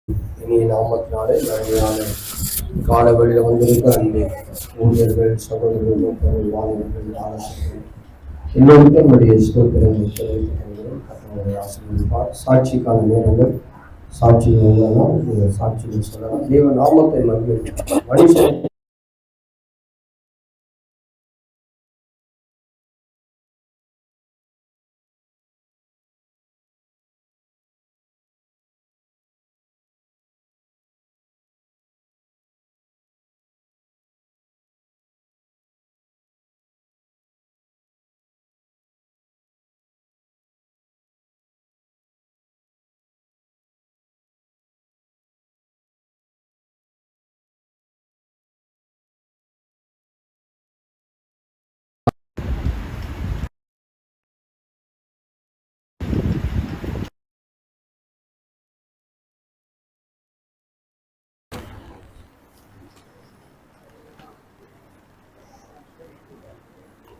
இனிய நாமத்தினாலே நிறையான காலவெளியில் வந்திருக்கிற அன்பே ஊழியர்கள், சகோதரர்கள், மூத்தவர்கள், வாலிபர்கள், ஆலோசகர்கள் எல்லோருக்கும் என்னுடைய ஸ்தோத்திரங்களை தெரிவித்துக் கொள்கிறேன். கர்த்தருடைய ஆசீர்வதிப்பார். சாட்சிக்கான நேரங்கள் சாட்சி மூலமாக சாட்சிகள் சொல்லலாம். தேவ நாமத்தை மகிழ்ச்சி மனுஷன்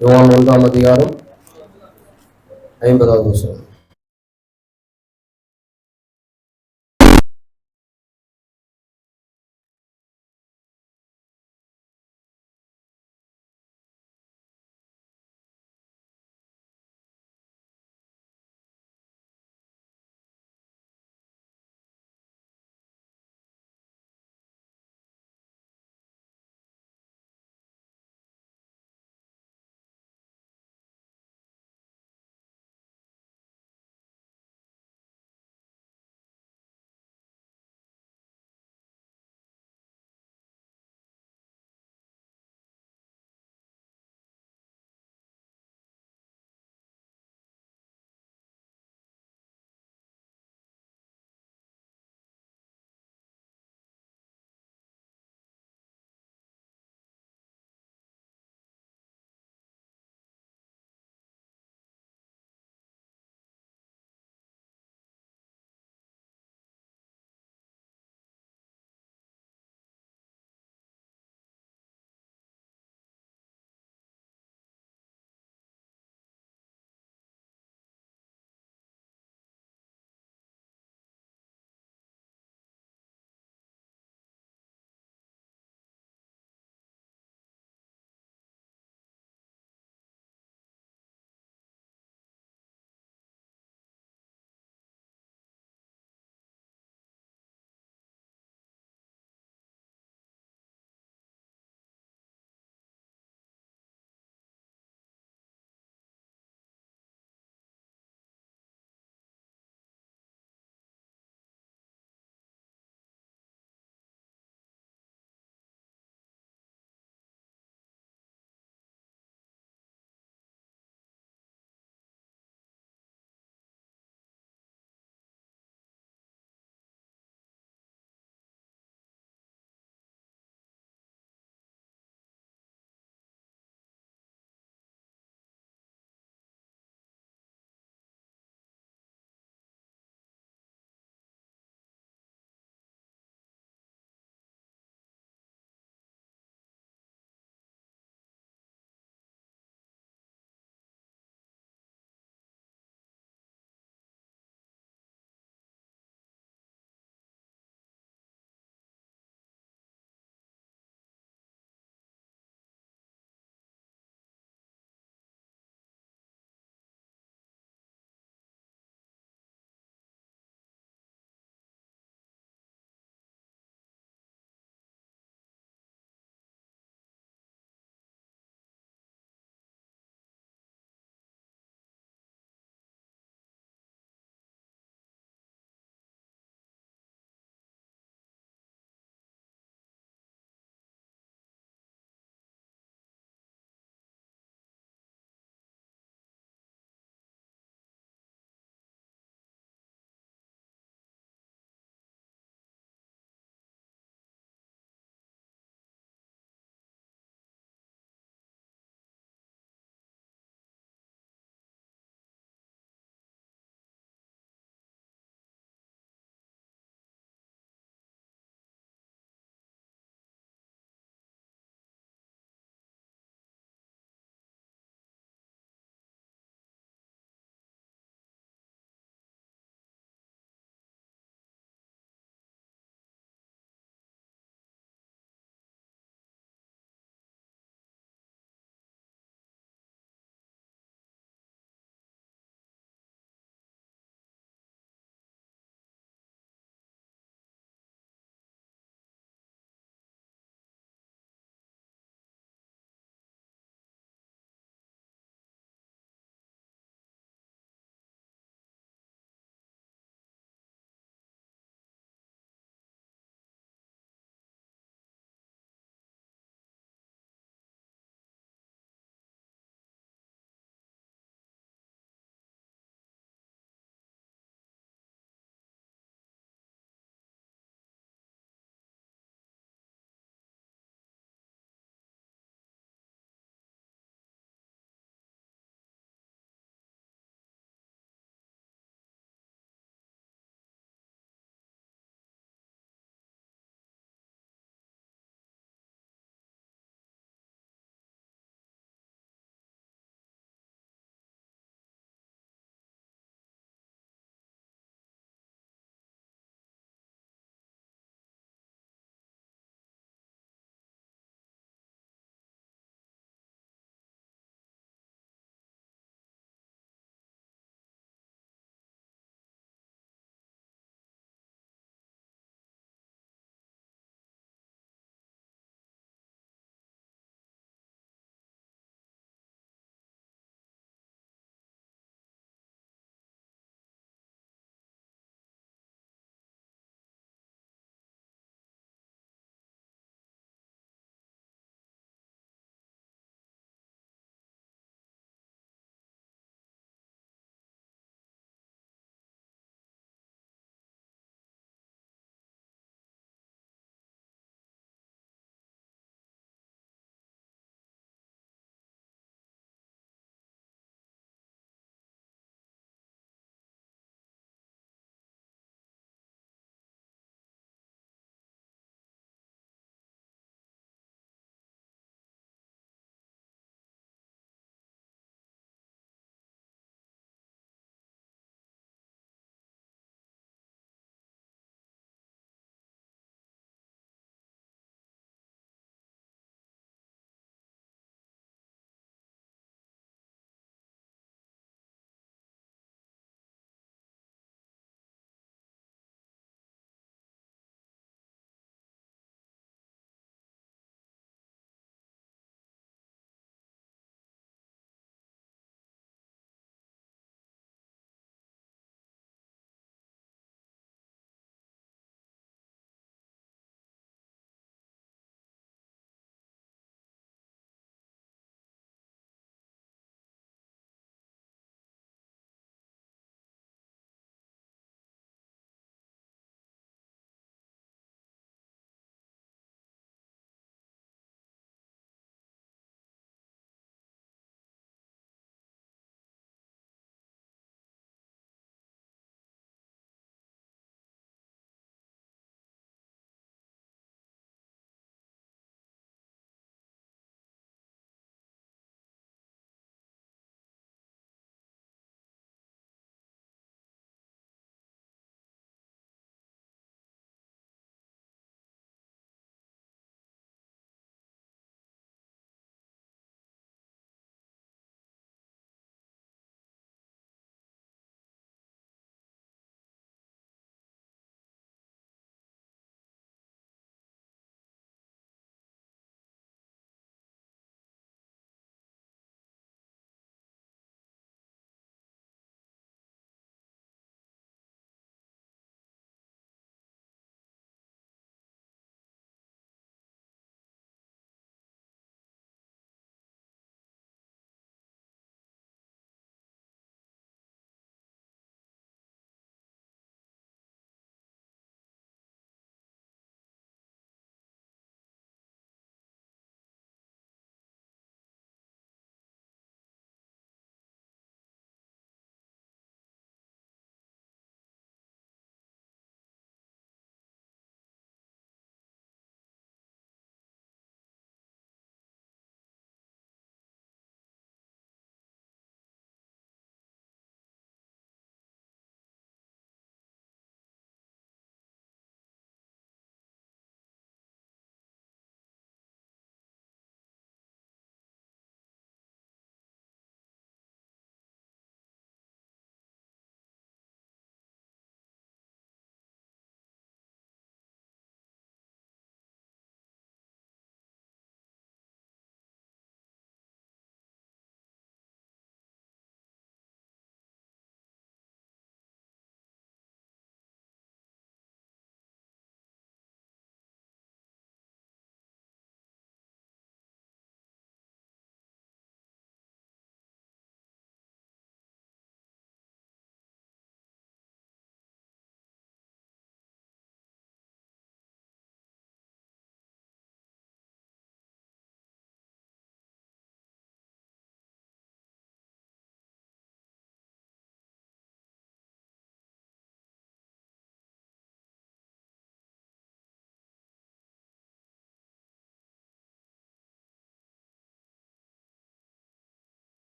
யோவான் 1 50வது வசனம்.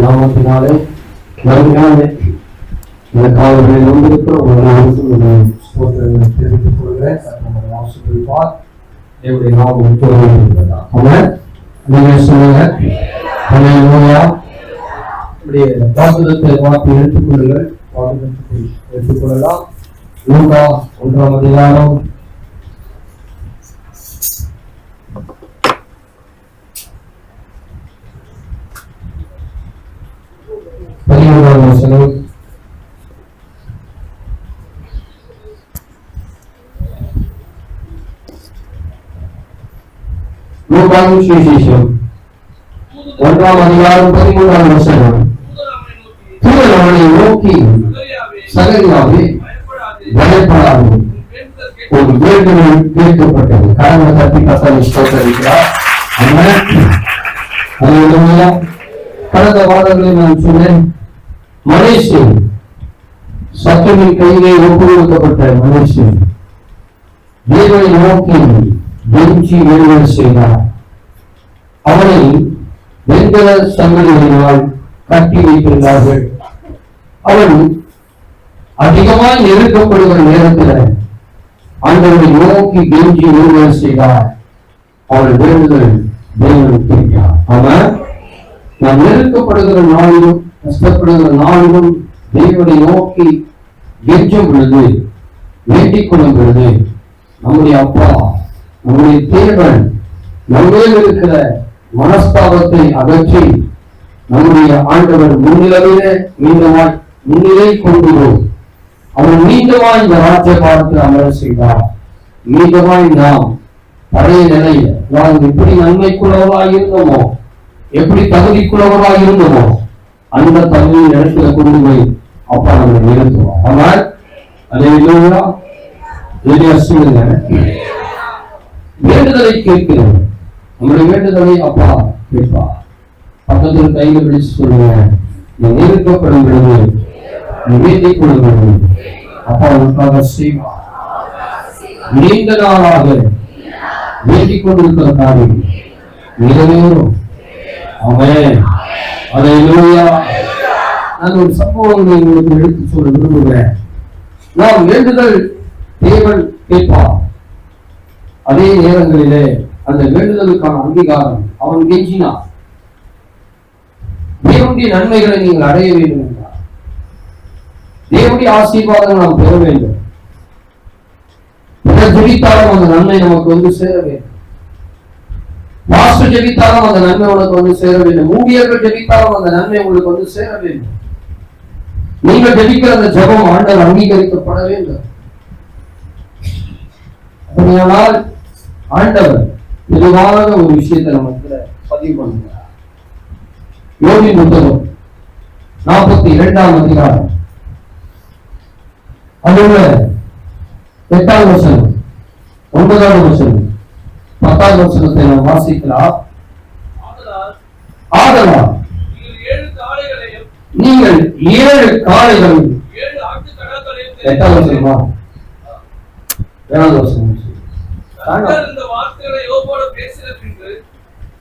நாமத்தினாலே இந்த காலங்களில் வந்திருக்கிற தெரிவித்துக் கொள்கிறேன். என்னுடைய நாமம் வாக்குதத்தை வாக்கு எடுத்துக்கொள்ளுங்கள். வாக்குதத்தை எடுத்துக்கொள்ளலாம். லூக்கா 1ஆம் அதிகாரம் 11ஆம் வசனம். லூக்காவின் சுவிசேஷம் 1ஆம் அதிகாரம் 13ஆம் வசனம். தூதன் அவனை நோக்கி, சகரியாவே, பயப்படாதே, ஒரு வேண்டுதல் கேட்கப்பட்டது. கடவுளை தட்டி கத்தனை ஸ்தோத்திரிக்கிறார். கடந்த வாரங்களில் நான் சொன்னேன், மனுஷன் சத்துவின் கையிலே ஒப்புக்கொடுக்கப்பட்ட மனுஷன் தேவனை நோக்கி கெஞ்சி வேண்டுதல் செய்தார். அவனை வெண்கல சங்கடிகளினால் கட்டி வைத்திருந்தார்கள். அவன் அதிகமாய் நெருக்கப்படுகிற நேரத்தில் ஆண்டவரை நோக்கி கெஞ்சி வேண்டுதல் செய்தார். அவள் வேண்டுதல் தேவன் கேட்டார். அவன் நாம் நெருக்கப்படுகிற நாளிலும் கஷ்டப்படுகிற நாளிலும் தேவனை நோக்கி கெஞ்சும் பொழுது, வேண்டிக் கொள்ளும் பொழுது, நம்முடைய அப்பா, நம்முடைய தேவன் நம்மேல் இருக்கிற மனஸ்தாபத்தை அகற்றி நம்முடைய ஆண்டவர் முன்னிலை கொண்டுவோம். அவன் மீண்டுமாய் இந்த ராஜ்யபாரத்தில் அமர செய்தார். மீண்டுமாய் நாம் பழைய நிலையில நாம் எப்படி நன்மைக்குள்ளவராக இருந்தோமோ, எப்படி தகுதிக்குள்ளவராக இருந்தோமோ, அந்த தகுதியின் இடத்துல கொண்டு போய் அப்பா நம்மை நிறுத்துவோம். ஆனால் அதே வேண்டுதலை கேட்கிறோம். நம்முடைய வேண்டுதலை அப்பா கேட்பார். பக்கத்தில் கையில பிடிச்சு சொல்லுங்க, நீ நெருக்கப்படும் பொழுது, நீ வேண்டிக் கொள்ளும் பொழுது அப்பா உனக்காக செய்வார். நீண்ட நாளாக வேண்டிக் கொண்டிருக்கிற காரியம் நிறைவேறும். ஆமென். அல்லேலூயா. நான் ஒரு சம்பவங்களை உங்களுக்கு எடுத்து சொல்ல விரும்புகிறேன். நாம் வேண்டுதல் தேவன் கேட்பார். அதே நேரங்களிலே அந்த வேண்டுதலுக்கான அங்கீகாரம் அவன் கெஞ்சினார். தேவனுடைய நன்மைகளை நீங்கள் அடைய வேண்டும் என்றார். தேவனுடைய ஆசீர்வாதம் நாம் பெற வேண்டும். ஜெபித்தாலும் அந்த நன்மை நமக்கு வந்து சேர வேண்டும். மாஸ்டர் ஜெபித்தாலும் அந்த நன்மை உனக்கு வந்து சேர வேண்டும். ஊழியர்கள் ஜெபித்தாலும் அந்த நன்மை உங்களுக்கு வந்து சேர வேண்டும். நீங்கள் ஜெபிக்கிற அந்த ஜெபம் ஆண்டவர் அங்கீகரிக்கப்பட வேண்டும். அப்படியானால் ஆண்டவர் தெளிவாக ஒரு விஷயத்தை நமக்கு பதிவு பண்ணுகிறார். யோபின் புத்தகம் 42ஆம் அதிகாரம் அதுல 8ஆம் வசனம், 9ஆம் வசனம், 10ஆம் வசனத்தை நாம் வாசிக்கலாம். ஆதலால் நீங்கள் 7 காளைகளையும் 8ஆம் வசனமா 7ஆம் வசனம்.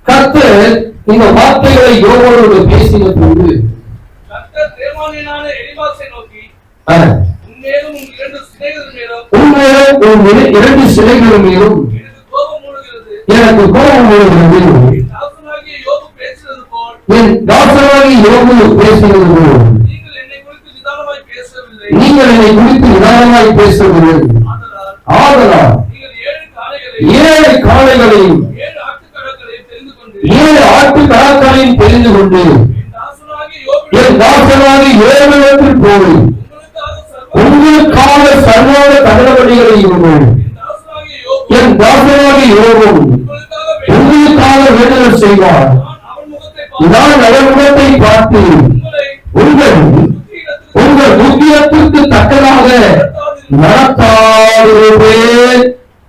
கர்த்தர் இந்த வார்த்தைகளை யோபோடு பேசின பின்பு கர்த்தர் தேமானியனான எலிபாசை நோக்கி, உன்மேலும் உன் 2 சிலைகள் மேலும் எனக்கு கோபம் மூடுகிறது. என் தாசனாகிய யோபு பேசினது போல் நீங்கள் என்னை குறித்து நிதானமாய் பேசவில்லை. ஆதலால் 7 காளைகளையும் 7 ஆட்டுக்கடாக்களையும் தெரிந்து கொண்டு என் தாசனாகிய யோபுவிடத்தில் போய் உங்களுக்காக சர்வாத தகவல்களையும் என் தாசனாகிய யோபு உங்களுக்காக வேண்டுதல் செய்வார். நான் அவர் முகத்தை பார்த்து உங்கள் புத்தியத்திற்கு தக்கதாக நடத்தாதிருப்பேன்.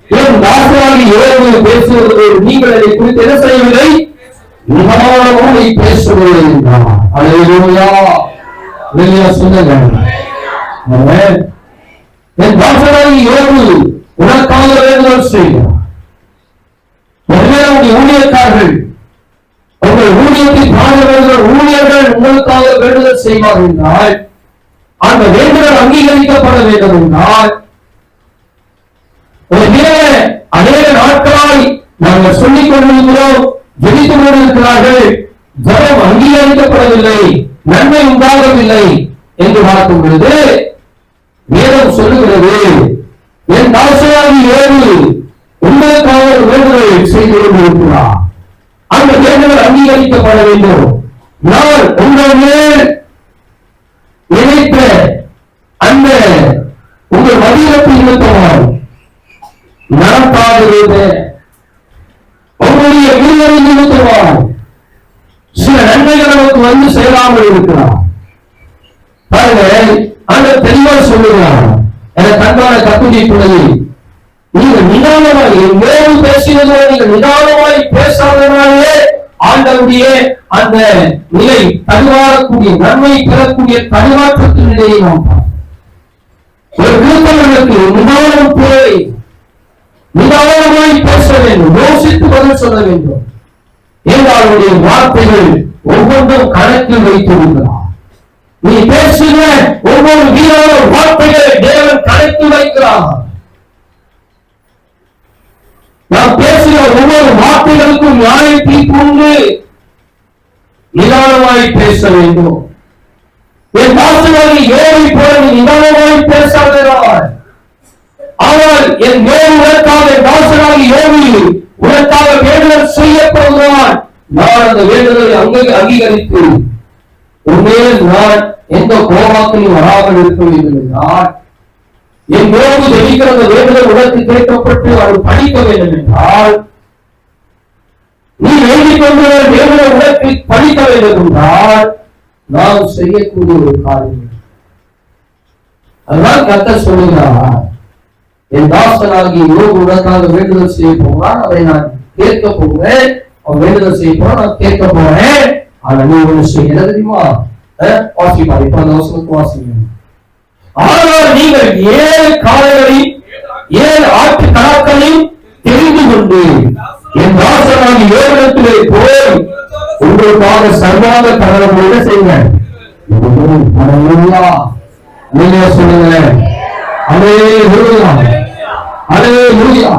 என் தாசனாகிய யோபு பேசுவது நீங்கள் அதை குறித்து என்ன செய்யவில்லை? நிதானமாக பேசவில்லை என்றார். அல்லேலூயா. அல்லேலூயா சொல்லுங்க. என் தாசனாகிய யோபு உனக்காக வேண்டுதல் செய்கிறார். ஊழியக்காரர்கள் உங்கள் ஊழியத்தில் பாடுபடுகிற ஊழியர்கள் உங்களுக்காக வேண்டுதல் செய்வார் என்றால், அந்த வேண்டுதல் அங்கீகரிக்கப்பட வேண்டும் என்றால், ஒரு அநேக நாட்களாய் நாங்கள் சொல்லிக் கொண்டிருக்கிறோம், ஜெபித்துக் கொண்டிருக்கிறார்கள், ஜெபம் அங்கீகரிக்கப்படவில்லை, நன்மை உண்டாகவில்லை என்று பார்க்கும் பொழுது வேதம் சொல்லுகிறது, என் தாசனாகி ஏழு உங்களுக்காக வேண்டுதல் செய்து கொண்டிருக்கிறார். அந்த வேண்டுதல் அங்கீகரிக்கப்பட வேண்டும். நான் உங்கள் மேல் நினைத்த அந்த உங்கள் மதியத்தை நிறுத்தவான் நடத்தாது, உங்களுடைய வீரரை நிறுத்தவான் சில நன்மைகள் நமக்கு வந்து சேராமல் இருக்கிறார். பாருங்க, அந்த தெளிவா சொல்லுகிறார், என தன்பான கத்துடைய பிள்ளையை நீங்கள் நிதானமாய் வேறு பேசினதோ நீங்கள் நிதானமாய் பேசாதனாலே ஆண்டவருடைய அந்த நிலை தடுவாரக்கூடிய நன்மை பெறக்கூடிய தடுமாற்றத்தின் நிலையை நாம் ஒரு விருப்பங்களுக்கு நிதானம் தேவை. நிதானமாய் பேச வேண்டும், யோசித்து பதில் சொல்ல வேண்டும். ஏதாவுடைய வார்த்தைகள் ஒவ்வொன்றும் கணக்கில் வைத்திருக்கிறார். நீ பேசுகிற ஒவ்வொரு வீரான வார்த்தைகளை தேவன் கணக்கில் வைக்கிறார். நாம் பேசுகிற ஒவ்வொரு வார்த்தைகளுக்கும் நியாயத்தை கொண்டு நிதானமாய் பேச வேண்டும். என் தாசனாகி யோபை போல நிதானமாய் பேசாதீர்கள். ஆனால் என் யோபு உனக்காக, என் தாசனாகி யோபு உனக்காக வேண்டுதல் செய்யப்படுகிறான். நான் அந்த வேண்டுதலை அங்கீகரித்து உண்மையில் நான் எந்த கோபத்திலும் வராமல் இருக்க வேண்டும் என்றால், என் யோபு ஜெபிக்கிற அந்த வேண்டுதல் உனக்கு கேட்கப்பட்டு அது படிக்க வேண்டும் என்றால், நீ வேண்டிக் கொண்டு வேண்டுதல் உனக்கு படிக்க வேண்டும் என்றால் நாம் செய்யக்கூடிய ஒரு காரியம். அதுதான் கர்த்தர் சொல்லுகிறார், என் தாசனாகி யோபு உனக்காக வேண்டுதல் செய்ய போகிறான், அதை நான் கேட்க போகிறேன். அவன் வேண்டுதல் செய்ய போறான், நான் கேட்க போறேன். ஆனா நீ ஒண்ணு செய்ய தெரியுமா? வாசிப்பாரு, இப்ப அந்த அவசரத்துக்கு வாசிங்க. ஆனால் நீங்கள் 7 காளைகளையும் 7 ஆட்டு கடாக்களையும் தெரிந்து கொண்டு என் தாசனாகி யோபிடத்திலே போய் உங்களுக்காக சர்வாங்க கடவுளோடு செய்யுங்க. நீங்க சொல்லுங்க, அல்லேலூயா, அல்லேலூயா.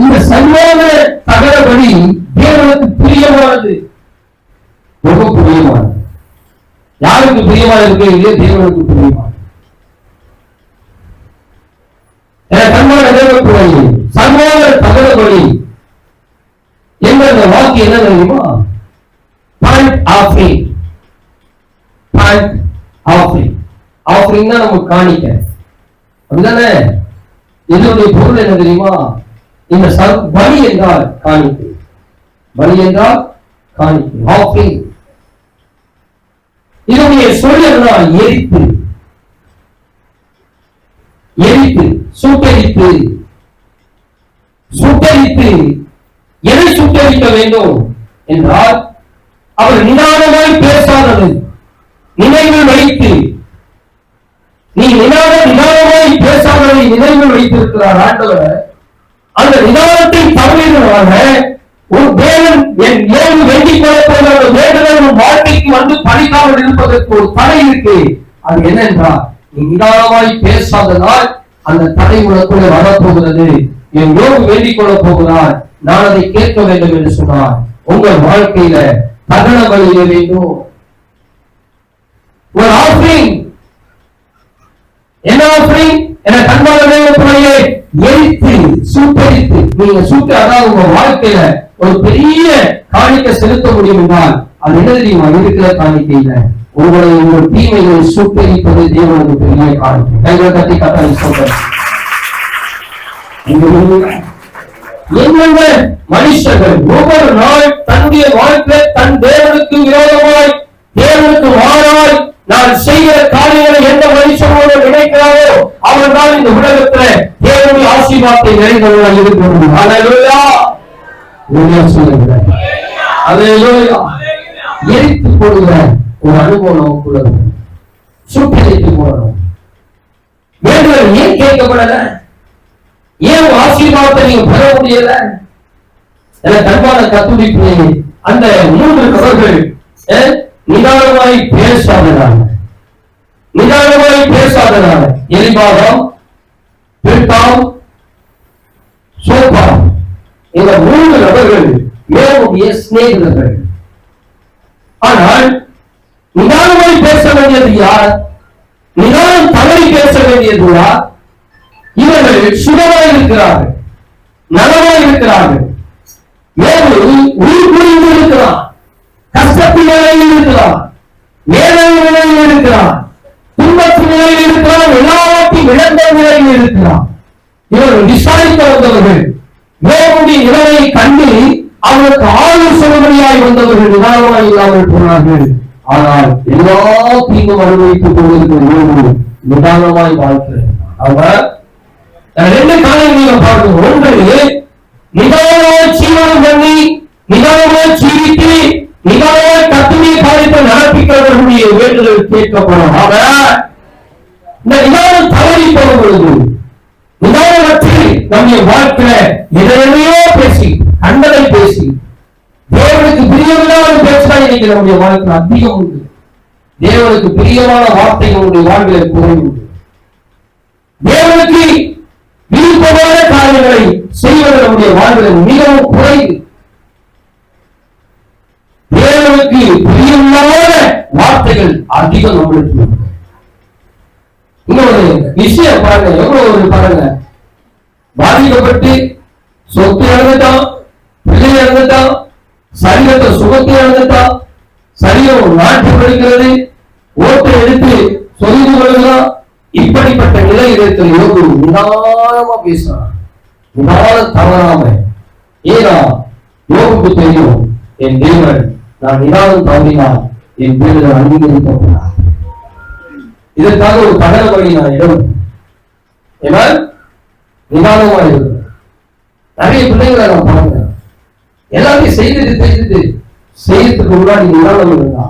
இந்த சர்வாங்க தகவல்படி தேவனுக்கு பிரியமானது, ரொம்ப பிரியமானது. யாருக்கு பிரியமான இருக்கு? இல்லையே, தேவனுக்கு பிரியமான. சர்வாங்க தகவல்படி என்ற வாக்கு என்ன தெரியுமா? ஆஃபரிங் தான் நமக்கு காணிக்க, அப்படிதானே? இதனுடைய பொருள் என்ன தெரியுமா? இந்த பலி என்றால் காணிக்கை, பலி என்றால் காணிக்கை, ஆஃபரிங். இதனுடைய சொல் என்றால் எரித்து, எரித்து, சுட்டரித்து. சுட்டரித்து எதை சுட்டரிக்க வேண்டும் என்றால், அவர் நிதானமாய் பேசாதது நினைவில் வைத்து, நீ நிதானமாய் பேசாததை நினைவில் வைத்திருக்கிறார் ஆண்டவர். அந்த நிதானத்தை தவறினதாக ஒரு தேவன் என் ஏழு வேண்டிக் கொள்ளப்போகிற வேண்டுதல் வாழ்க்கைக்கு வந்து படிக்காமல் இருப்பதற்கு ஒரு தடை இருக்கு. அது என்னென்றால், நீ நிதானமாய் பேசாததால் அந்த தடை உனக்குள்ள வரப்போகிறது. என் யோபு வேண்டிக் கொள்ள போகிறார், நான் அதை கேட்க வேண்டும் என்று சொன்னார். உங்கள் வாழ்க்கையில தகன வழிய வேண்டும். ஒரு ஆஃபரிங், என்ன ஆஃபரிங்? என கண்பாளையே எரித்து சுட்டரித்து, நீங்க சுட்டு, அதாவது உங்க வாழ்க்கையில ஒரு பெரிய காணிக்கை செலுத்த முடியும் என்றால் அது என்ன தெரியுமா? இருக்கிற காணிக்கையில உங்களுடைய ஒரு தீமைகளை சுட்டரிப்பது தேவனுக்கு பெரிய காணிக்கை. கைகளை கட்டி கட்டாளி சொல்ற என்னென்ன மனுஷர்கள் ஒவ்வொரு நாள் தன்னுடைய வாழ்க்கை தன் தேவனுக்கு விரோதமாய், தேவனுக்கு மாறாய் நான் செய்கிற காரியங்களை எந்த மனுஷனோடு நினைக்கிறாரோ அவன் தான் இந்த உலகத்தில் தேவனுடைய ஆசீர்வாதத்தை நிறைந்தவர்களாக இருக்க முடியும். அல்லேலூயா, சொல்லுகிறேன். அல்லேலூயா. எரித்து போடுகிற ஒரு அனுபவம் நமக்குள்ள சுட்டரித்து போடணும். வேண்டுதல் ஏன் கேட்கப்படல? ஏன் ஆசீர்வாதத்தை நீங்க பெற முடியல? என கண்பான கத்துரிப்பு அந்த 3 நபர்கள் நிதானமாய் பேசாதனால எலிபாகம், பில்தாம், சோபாம் இந்த 3 நபர்கள் யோபுடைய சிநேகிதர்கள். ஆனால் நிதானமாய் பேச வேண்டியது யார்? நிதானம் தவறி பேச வேண்டியது யார்? இவர்கள் சுகமாய் இருக்கிறார்கள், நலமாய் இருக்கிறார்கள். யோபு உயிர் புரிந்து இருக்கிறான், கஷ்டத்தின் நிலையில் இருக்கிறான், வேதனை நிலையில் இருக்கிறான், துன்பத்தின் நிலையில் இருக்கிறான், எல்லாவற்றையும் இழந்த நிலையில் இருக்கிறான். இவர்கள் விசாரிக்க வந்தவர்கள், யோபுடைய நிலையை கண்டு அவருக்கு ஆலோசனையாய் வந்தவர்கள் நிதானமாய் இல்லாமல் போனார்கள். ஆனால் எல்லா தீங்கும் அனுபவித்துக் கொண்டிருக்கிற யோபு நிதானமாய் வாழ்க்கிறார். அவர் 2 காரியங்களை நீங்க பார்க்கணும். ஒன்று, நிதானமாய் ஜீவனம் பண்ணி நிதானமாய் ஜீவித்து நிதானமாய் கத்துடைய காரியத்தை நடப்பிக்கிறவர்களுடைய வேண்டுதல் கேட்கப்படும். அவர் இந்த நிதானம் தவறி போகும் பொழுது, நிதானமற்று நம்முடைய வாழ்க்கையில எதையோ பேசி கண்டதை பேசி தேவனுக்கு பிரியமில்லாத பேச்சுதான் இன்னைக்கு நம்முடைய வாழ்க்கையில் அதிகம் உண்டு. தேவனுக்கு பிரியமான வார்த்தைகளுடைய வாழ்வில் குறைவு உண்டு. தேவனுக்கு விருப்பமான காரியங்களை செய்வது நம்முடைய வாழ்வில் மிகவும் குறைவு. தேவனுக்கு பிரியமில்லாத வார்த்தைகள் அதிகம் நம்மளுக்கு. இன்னொரு விஷயம் பாருங்க, எவ்வளவு ஒரு பாருங்க, பாதிக்கப்பட்டு சொத்து இழந்துட்டான், பிள்ளை இழந்துட்டான், சரீரத்தை சுகத்தை இழந்துட்டான், சரீரம் நாட்டு படிக்கிறது, ஓட்டை எடுத்து சொல்லிக் கொள்கிறான். இப்படிப்பட்ட நிலை இருக்கிற யோபு நிதானமா பேசுறான், நிதானம் தவறாம. ஏன்னா யோபுக்கு தெரியும், என் தேவன் நான் நிதானம் தவறினால் என் தேவன் அங்கீகரிக்கப்படார். இதற்காக ஒரு தகவ வழி நான் இடம் நிதானமா இருக்கு. நிறைய பிள்ளைங்களை நான் பார்க்கிறேன், எல்லாத்தையும் செய்யறதுக்கு முன்னாடி நிதானம் இருந்தா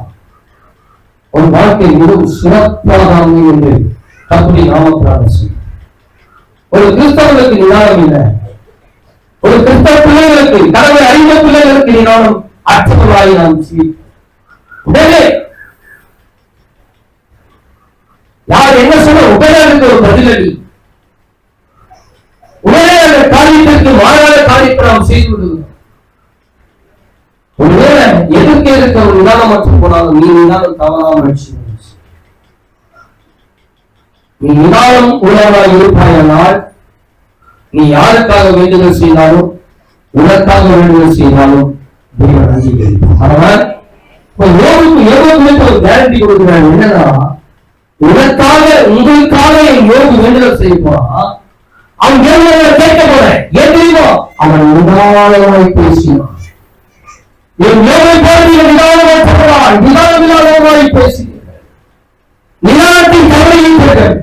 ஒரு வாழ்க்கை மிகவும் சிறப்பாக அமையும் என்று கர்த்தருடைய நாமத்தினால சொல்றேன். ஒரு கிறிஸ்தவர்களுக்கு நிதானம் இல்லை, ஒரு கிறிஸ்தவ பிள்ளைகளுக்கு, கடவுளை அறிந்த பிள்ளைகளுக்கு நிதானம் அற்றவர்களாய் நாம் உடனே யார் என்ன சொல்ல உடனே ஒரு பதிலடி, உடனே அந்த காரியத்திற்கு மாறாத காரியத்தை நாம் செய்து விடுகிறோம். ஒருவேளை எதிர்க்க இருக்க ஒரு நிதானமற்று போனாலும் நீ நிதானம் தவறாமல் நீ நிதானம் உள்ளவனாய் இருப்பாயானால் நீ யாருக்காக வேண்டுதல் செய்தாலும் உனக்காக வேண்டுதல் செய்தாலும் தேவன் அங்கீகரிப்பார். ஆனால் யோபுக்கு ஒரு கேரண்டி கொடுக்கிறார், என்னன்னா உனக்காக உங்களுக்காக என் யோபு வேண்டுதல் செய்ய போறான். அவன் கேட்க போறேன், ஏன் தெரியுமா? அவன் நிதானமாய் பேசினான். என் யோபை பார்த்து நிதானமாய் சொல்றான், நிதானமாய் பேசினார். நிதானத்தின் கவலையிட்டார்கள்.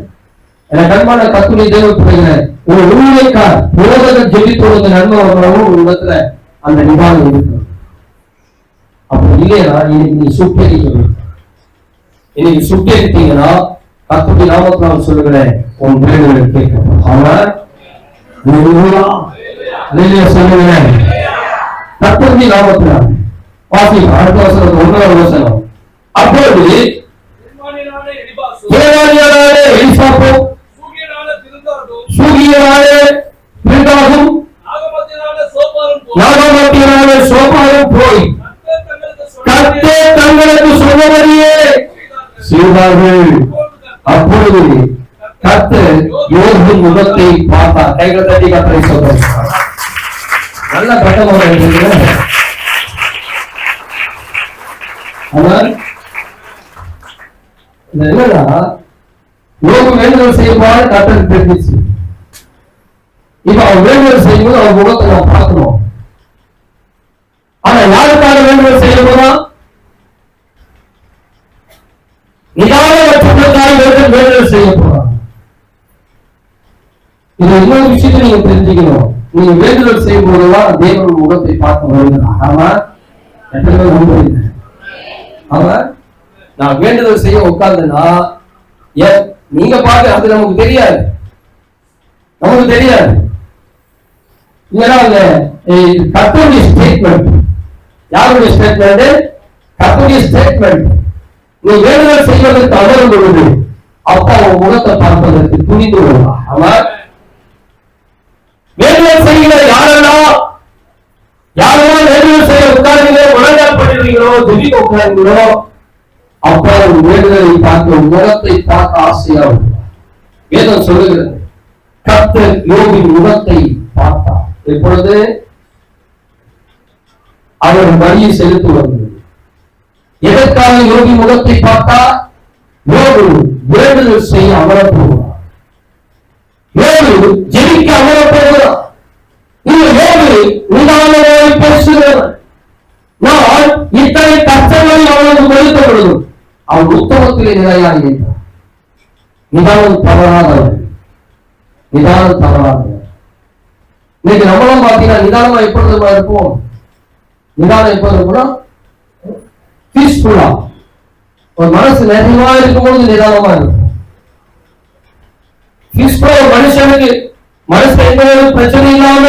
என கண்மான கத்துடைய தேவ பிள்ளைகளை ஒரு ஊழியக்கார் போதகர் ஜெபித்தோடு நன்மை வரவும் ஒரு இடத்துல அந்த நிதானம் இருக்கு. அப்படி இல்லையா இன்னைக்கு நீ சுட்டெரிக்கணும். இன்னைக்கு சுட்டெரித்தீங்கன்னா கத்துடைய நாமத்தினால் சொல்லுகிறேன், உன் பிள்ளைகளை கேட்கணும். அவன் சொல்லுகிறேன் கத்துடைய நாமத்தினால் வாசி. அடுத்த வசனம் 1வது வசனம். அப்பொழுது போய் கர்த்தர் தங்களுக்கு சொன்னபடியே செய்தார்கள். அப்பொழுது கர்த்தர் யோபு முகத்தை பார்த்தார். கைகளை தட்டி கர்த்தரை சொல்றார். நல்ல கட்டமாக என்னன்னா யோபு வேண்டுதல் செய்யும்போது கர்த்தர் தெரிஞ்சிச்சு. இப்ப அவன் வேண்டுதல் செய்யும்போது அவன் முகத்தை நான் பார்க்கணும். ஆனா யாருக்காக வேண்டுதல் செய்ய போனா நிதானமற்றவர்களுக்காக வேண்டுதல் செய்ய போறான். இது இன்னொரு விஷயத்தை நீங்க தெரிஞ்சுக்கணும். நீங்க வேண்டுதல் செய்யும் போதெல்லாம் தேவன் முகத்தை பார்க்க வருகிறான். அவன் எத்தனை பேர் நம்புறீங்க? அவன் நான் வேண்டுதல் செய்ய உட்கார்ந்தனா நீங்க பார்க்க அது நமக்கு தெரியாது, நமக்கு தெரியாது. கர்த்தருடைய ஸ்டேட்மெண்ட் யாருடைய ஸ்டேட்மெண்ட்? கர்த்தருடைய ஸ்டேட்மெண்ட். நீ வேண்டுதல் செய்வதற்கு அமரும் பொழுது அப்பா உன் முகத்தை பார்ப்பதற்கு துணிந்து வருவார். ஆமா, வேண்டுதல் செய்கிற யாரெல்லாம் வேண்டுதல் செய்ய உட்காருங்களோ, முழங்கால் பண்ணிடுறீங்களோ, துணிக்க உட்காருங்களோ, அப்பா உன் வேண்டுதலை பார்க்க, முகத்தை பார்க்க ஆசையா வருவார். வேதம் சொல்லுகிறது, கர்த்தர் யோபின் முகத்தை பார்த்தார். எப்பொழுது? அவர் வழியை செலுத்தி வந்தது. எதற்காக யோபி முகத்தை பார்த்தார்? யோபு வேண்டுதல் செய்ய அமரப்போகிறார். யோபு ஜெபிக்க அமரப்போகிறார். இந்த யோபு நிதானமாய் பேசுகிறவர். நான் இத்தனை கஷ்டங்களை அவனுக்கு கொடுத்த பொழுதும் அவன் உத்தமத்திலே நிலையாக இருந்தார். நிதானம் தவறாதவர். நிதானம் தவறாதவர். இன்னைக்கு நம்மளும் பாத்தீங்கன்னா நிதானமா எப்பொழுதுமா இருப்போம்? நிதானம் எப்போது இருக்கும்னா பீஸ்ஃபுல்லா, ஒரு மனசு நிறைவா இருக்கும்போது நிதானமா இருக்கும். பீஸ்ஃபுல்லா ஒரு மனுஷனுக்கு மனசு எந்த ஒரு பிரச்சனை இல்லாம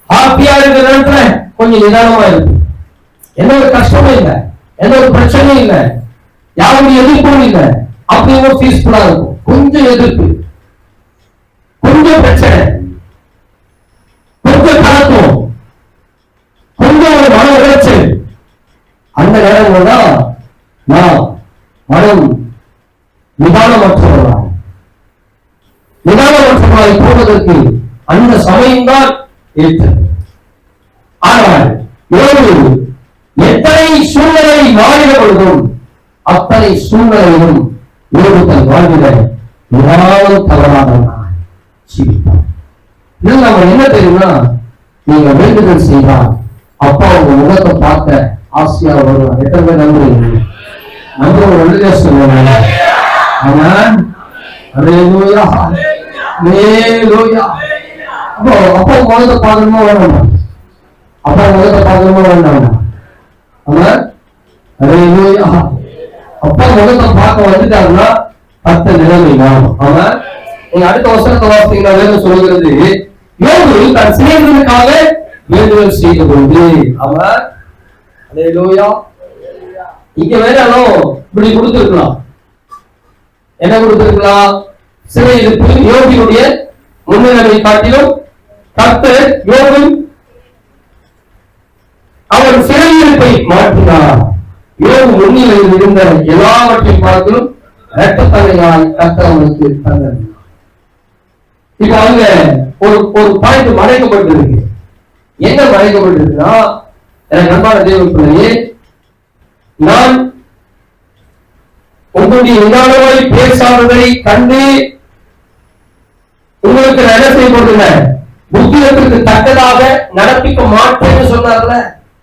ஹாப்பியா இருக்கிற நேரத்துல கொஞ்சம் நிதானமா இருக்கும். எந்த ஒரு கஷ்டமும் இல்லை, எந்த ஒரு பிரச்சனையும் இல்லை, யாருடைய எதிர்ப்பும் இல்லை, அப்படியும் பீஸ்ஃபுல்லா இருக்கும். கொஞ்சம் எதிர்ப்பு, கொஞ்சம் பிரச்சனை, கொஞ்சம் கலக்கம், கொஞ்சம் ஒரு மன உளைச்சல், அந்த நேரங்கள் தான் நான் மனம் நிதானமற்றவராய் போவதற்கு அந்த சமயம்தான் இருக்கிறது. ஆனால் எத்தனை சூழ்நிலை மாறிட பொழுதும் அத்தனை சூழ்நிலையிலும் தன் வாழ்விட நிதானம் தவறாக ஜீவித்தார். இதில் நம்ம என்ன தெரியும்னா, நீங்க வேண்டுதல் செய்தால் அப்பா உங்க முகத்தை பார்க்க ஆசையா வருவார். எத்தனை பேர் நம்புறீங்க? நம்புறவங்க வெளியே சொல்லுவாங்க. அப்பா முகத்தை பார்க்கணுமா வேண்டாமா? அப்பா முகத்தை பார்க்கணுமா வேண்டாமா? அப்பா முகத்தை பார்க்க வந்துட்டாருன்னா பத்த நிலைமை தான். அவன் நீங்க அடுத்த வசனத்தை வாசித்தீங்கன்னா வேதம் சொல்லுகிறது, யோபு தன் சிநேகிதனுக்காக வேண்டுதல் செய்த பொழுது அவன் இங்க வேணாலும் இப்படி கொடுத்திருக்கலாம். என்ன கொடுத்திருக்கலாம்? சிறை இருப்பு. யோபியுடைய முன்னிலைமை காட்டிலும் கர்த்தர் யோபு அவர் சிறையிருப்பை மாற்றினார். யோபு முன்னிலையில் இருந்த எல்லாவற்றையும் பார்த்தும் இரட்டத்தலையாய் கர்த்தர் அவனுக்கு தந்தார். இப்ப அங்க ஒரு பாயிண்ட் மறைக்கப்பட்டிருக்கு. என்ன மறைக்கப்பட்டிருக்குன்னா, எனக்கு அன்பான தேவ பிள்ளையே, நான் உங்களுடைய நிதானமாய் பேசாததை கண்டு உங்களுக்கு என்ன செய்ய போதுங்க, புத்திரத்திற்கு தக்கதாக நடப்பிக்க மாட்டேன்னு சொன்னார்ல,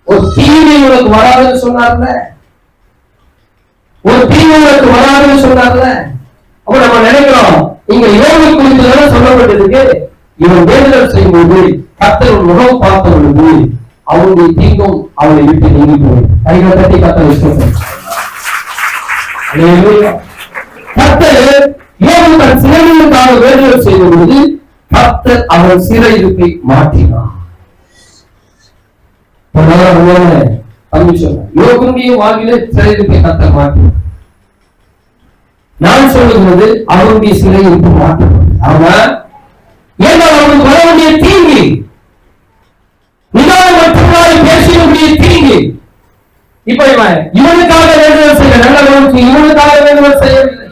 ஒரு தீமை உனக்கு வராதுன்னு சொன்னார்ல, ஒரு தீமை உனக்கு வராதுன்னு சொன்னார்ல. அப்ப நம்ம நினைக்கிறோம், இங்க யோபு குறித்து சொல்லப்பட்டிருக்கு, இவன் வேண்டுதல் செய்யும்போது கர்த்தர் முகம் பார்த்த பொழுது அவனுடைய தீங்கும் அவனை விட்டு நீங்கி போய் கைகளை தட்டி கர்த்தர் விசுவாசம். கர்த்தர் யோபு தன் சிறையிருக்காக வேண்டுதல் செய்த பொழுது கர்த்தர் அவன் சிறையிருப்பை மாற்றினார். யோபுடைய வாழ்விலே சிறையிருப்பை கர்த்தர் மாற்றினார். நான் சொல்லுகிறது அவனுடைய சிறையிருப்பு மாற்றப்பட்டது. அவன் ஏன்னா அவனுக்கு வர வேண்டிய தீங்கு, நிதானமற்றவராய் பேசிய தீங்கு, இப்ப இவனுக்காக வேண்டுதல் செய்ய நல்ல இவனுக்காக வேண்டுதல் செய்யவில்லை,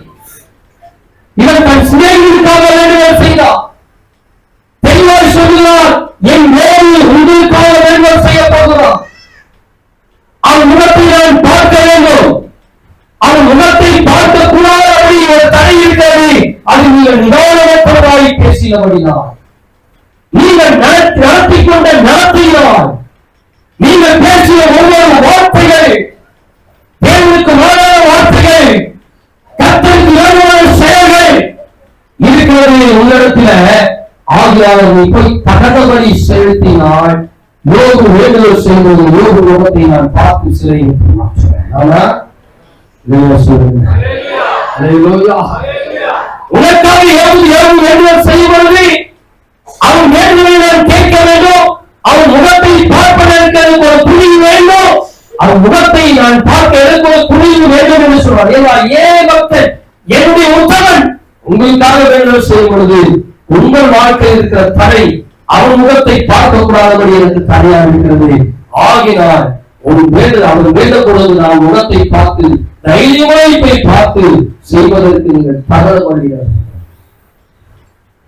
இவன் தன் சிநேகிதனுக்காக வேண்டுதல் செய்தான். தெளிவாய் சொல்கிறான், என் வேலை உங்களுக்காக வேண்டுதல் செய்ய போகிறான். அவன் முகத்தை நான் பார்க்க வேண்டும், அவன் முகத்தை பார்க்க கூடாதபடி ஒரு தடை இருக்கிறது. அது நீங்கள் நிதானமற்றவராய் பேசினபடினால், நீங்கள் நடத்தி கொண்ட நடத்தினால், நீங்கள் பேசிய ஒவ்வொரு வார்த்தைகள் தேவனுக்கு மாறான வார்த்தைகள், கர்த்தருக்கு ஏதுவான செயல்கள் இருக்கிறது உங்களிடத்துல. ஆகியால் நீ போய் தகதபடி செலுத்தினால் யோபு வேண்டுதல் செய்வது யோபு முகத்தை நான் பார்த்து சிறையிருப்பேன். உனக்காக யோபு வேண்டுதல் செய்வது அவன் வேண்டுதலை நான் கேட்க வேண்டும், அவன் முகத்தை பார்ப்பதற்கு ஒரு துணி வேண்டும், அவன் முகத்தை நான் பார்க்க எடுப்பது புரிந்து வேண்டும் என்று சொல்வார். ஏன் பக்தன் என்னுடைய உத்தமன் உங்களுக்காக வேண்டும் செய்யும் பொழுது உங்கள் வாழ்க்கையில் இருக்கிற தடை அவன் முகத்தை பார்க்க கூடாதபடி எனக்கு தடையாக இருக்கிறது. ஆகினால் அவன் வேண்ட பொழுது நான் முகத்தை பார்த்து தைரியமாய் போய் பார்த்து செய்வதற்கு நீங்கள் தகவல்படுகிறார்.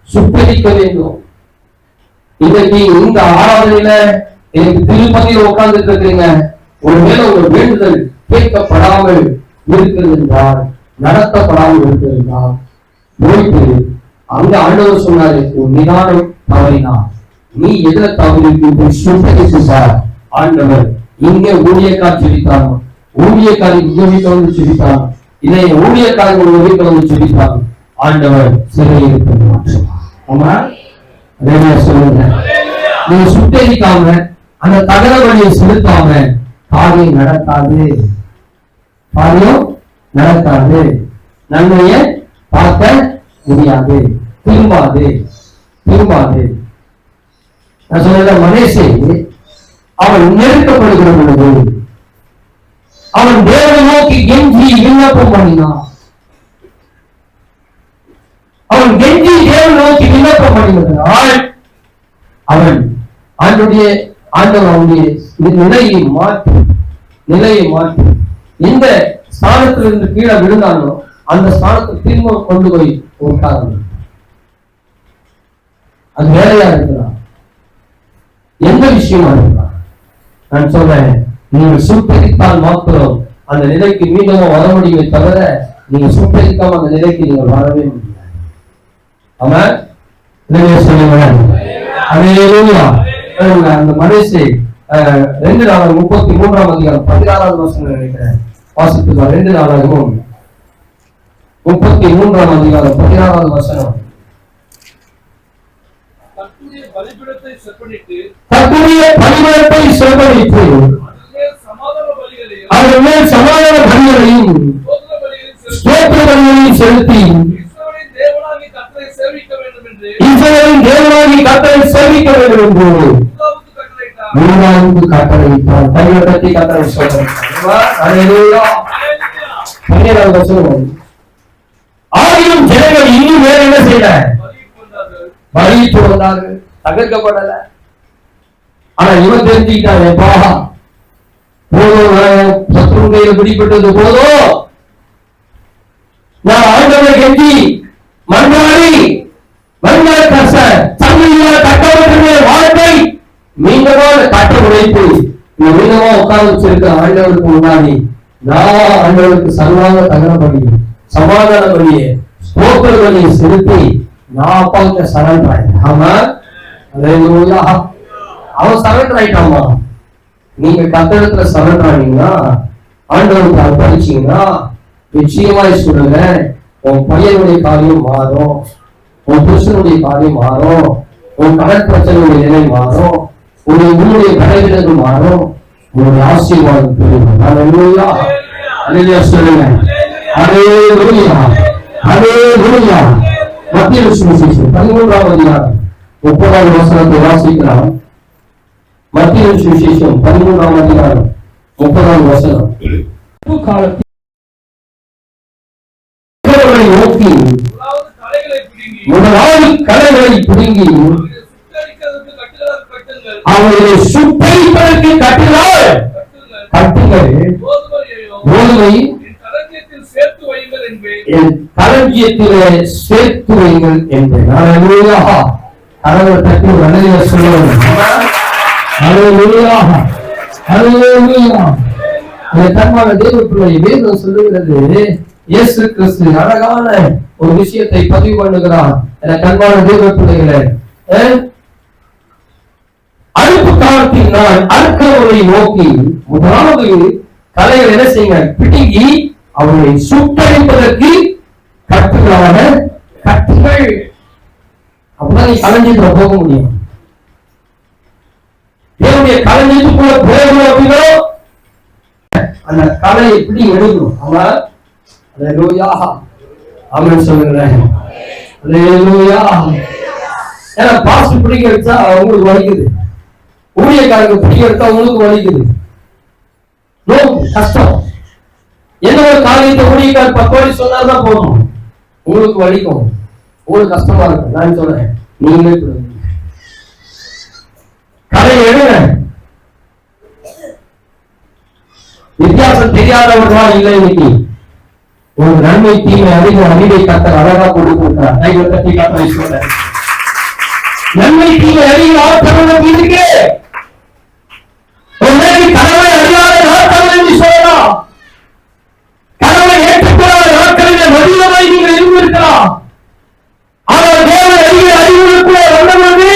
சுத்தரிக்க வேண்டும். இன்னைக்கு இந்த ஆராதனையில எனக்கு திருப்பதியில் உட்கார்ந்துட்டு இருக்கிறீங்க. ஒருவேளை ஒரு வேண்டுதல் கேட்கப்படாமல் இருக்கிறது என்றால், நடத்தப்படாமல் இருக்கிறது என்றால், போயிட்டு அங்க ஆண்டவர் சொன்னாரு, ஒரு நிதானம் தவறினா நீ எதுல தவறிக்கு சுத்தரிச்சார் ஆண்டவர். இங்க ஊழியக்கார் செபித்தாங்க, ஊழியக்காரி வீட்டை வந்து செபித்தாங்க, இல்லை ஊழியக்காரங்க ஒரு வீட்டை வந்து செபித்தாங்க, ஆண்டவர் சிறையில் இருக்க. ஆமா சொல்லுங்க. நீங்க சுத்தரிக்காம அந்த தகர வழியை செலுத்தாம காரியம் நடக்காது, காரியம் நடக்காது, நன்மைய பார்க்க முடியாது, திரும்பாது. நான் சொல்ல மனேசே அவன் நெருக்கப்படுகிற பொழுது அவன் தேவனை நோக்கி கெஞ்சி விண்ணப்பம் பண்ணினான். அவன் கெஞ்சி தேவனை நோக்கி விண்ணப்பம் பண்ணினதனால் அவன் ஆண்டவர் அவனுடைய நிலையை மாற்றி எந்த ஸ்தானத்திலிருந்து கீழே விழுந்தானோ அந்த ஸ்தானத்தை திரும்ப கொண்டு போய் உட்கார்ந்து. அது வேலையா இருக்கலாம், எந்த விஷயமா இருக்கலாம். நான் சொல்றேன், நீங்கள் சுட்டரித்தால் மாத்திரம் அந்த நிலைக்கு மீண்டும் வர முடியுமே தவிர நீங்க சுட்டரிக்காம அந்த நிலைக்கு நீங்கள் வரவே முடியாது. ஆமா சொல்லுங்க. அந்த மனுஷே 2:33 அதிகாரம் 16வது வசனம் நினைக்கிறேன் வாசித்துக்கா. 2:33 அதிகாரம் 16வது வசனம். கர்த்தருடைய பலிபீடத்தை செப்பனிட்டு அதன் மேல் சமாதான பலிகளையும் ஸ்தோத்திர பலிகளையும் செலுத்தி இஸ்ரவேலின் தேவனாகிய கர்த்தரை சேவிக்க வேண்டும் என்று மூன்றாவது கட்டளையிட்டார். பலியை பற்றி கர்த்தரை சொல்றார். ஆயிரம் ஜனங்கள் இன்னும் வேற என்ன செய்யல, பலியிட்டு வந்தார்கள், தகர்க்கப்படல. ஆனா இவன் தெரிஞ்சுக்கிட்டான், எப்பா போதும், சத்ருகையில் பிடிப்பட்டது போதும், நான் ஆண்டவரை கெஞ்சி மன்றாடி வாழ்க்கை மீண்டமான கட்ட உழைப்பு மீண்டமா உட்கார்ந்து வச்சிருக்க ஆண்டவருக்கு முன்னாடி நான் ஆண்டவருக்கு சர்வாங்க தகன பண்ணி சமாதான பண்ணியே ஸ்தோத்திர பண்ணியை செலுத்தி நான் அப்பாவுக்கு சரண்டர் ஆயிட்டேன். ஆமா அவன் சரண்டர் ஆயிட்டாமா. நீங்க கத்தடத்துல சரண்டர் ஆனீங்கன்னா, ஆண்டவருக்கு அர்ப்பணிச்சீங்கன்னா, நிச்சயமாய் சொல்லுங்க, உன் பையனுடைய காரியம் மாறும், உன் புருஷனுடைய காரியம் மாறும், உன் கடன் பிரச்சனையுடைய நிலை மாறும், உன்னுடைய கடைவிலகு மாறும், உன்னுடைய ஆசீர்வாதம் பெறும். அல்லேலூயா, அல்லேலூயா சொல்லுங்க. அல்லேலூயா, அல்லேலூயா. மத்திய சுவிசேஷம் 13வது அதிகாரம் 30வது வசனத்தை வாசிக்கலாம். மத்திய சுவிசேஷம் 13வது அதிகாரம் 30வது வசனம். காலத்தில் நோக்கி முதலாவது கலைகளை பிடுங்கி அவர்களை சுட்டரிப்பதற்கு கட்டுங்கள், கோதுமை என் களஞ்சியத்திலே சேர்த்து வைங்கள் என்று கடவுள் தட்டி வலைய சொல்லுவது. தன்மான தேவ பிள்ளை வேதம் சொல்லுகிறது, இயேசு கிறிஸ்து அழகான ஒரு விஷயத்தை பதிவு பண்ணுகிறார். என கண்பான தேவ பிள்ளைகளே, அறுப்பு காலத்தில் நான் அறுக்கிறவரை நோக்கி முதலாவது கலைகள் என்ன செய்யுங்க, பிடுங்கி அவரை சுட்டரிப்பதற்கு கட்டுகளான கட்டுகள். அப்பதான் களஞ்சியத்துல போக முடியும். தேவனுடைய களஞ்சியத்துக்குள்ள போகணும் அப்படின்னா அந்த கலையை எப்படி எடுக்கணும். ஆமா அல்லேலூயா, ஆமென் சொல்லுங்களேன். அல்லேலூயா. ஏன்னா பாஸ்ட் பிடிக்க வச்சா அவங்களுக்கு வலிக்குது, ஊழியக்காரங்க பிடிக்க எடுத்தா அவங்களுக்கு வலிக்குது. கஷ்டம். என்ன ஒரு காரியத்தை ஊழியக்கார் 10 கோடி சொன்னாதான் போதும், உங்களுக்கு வலிக்கும், உங்களுக்கு கஷ்டமா இருக்கும். நான் சொல்றேன், நீங்களே கதை எழுதுங்க. வித்தியாசம் தெரியாதவர்களா இல்லை. இன்னைக்கு ஒரு நன்மை தீமை அறிவு அறிவை கத்தர் அழகா கொடுத்திருக்கிறார். கைகளை தட்டி கத்தரை சொல்ற நன்மை தீமை அறிவு ஆற்றல் இருக்கு. கனவை அறியாத நாட்கள் என்று சொல்லலாம். கனவை ஏற்றுக்கொள்ளாத நாட்களில் மதியமாய் நீங்கள் இருந்திருக்கலாம். ஆனால் தேவன் அறிவு அறிவுக்குள்ளே வந்தபொழுது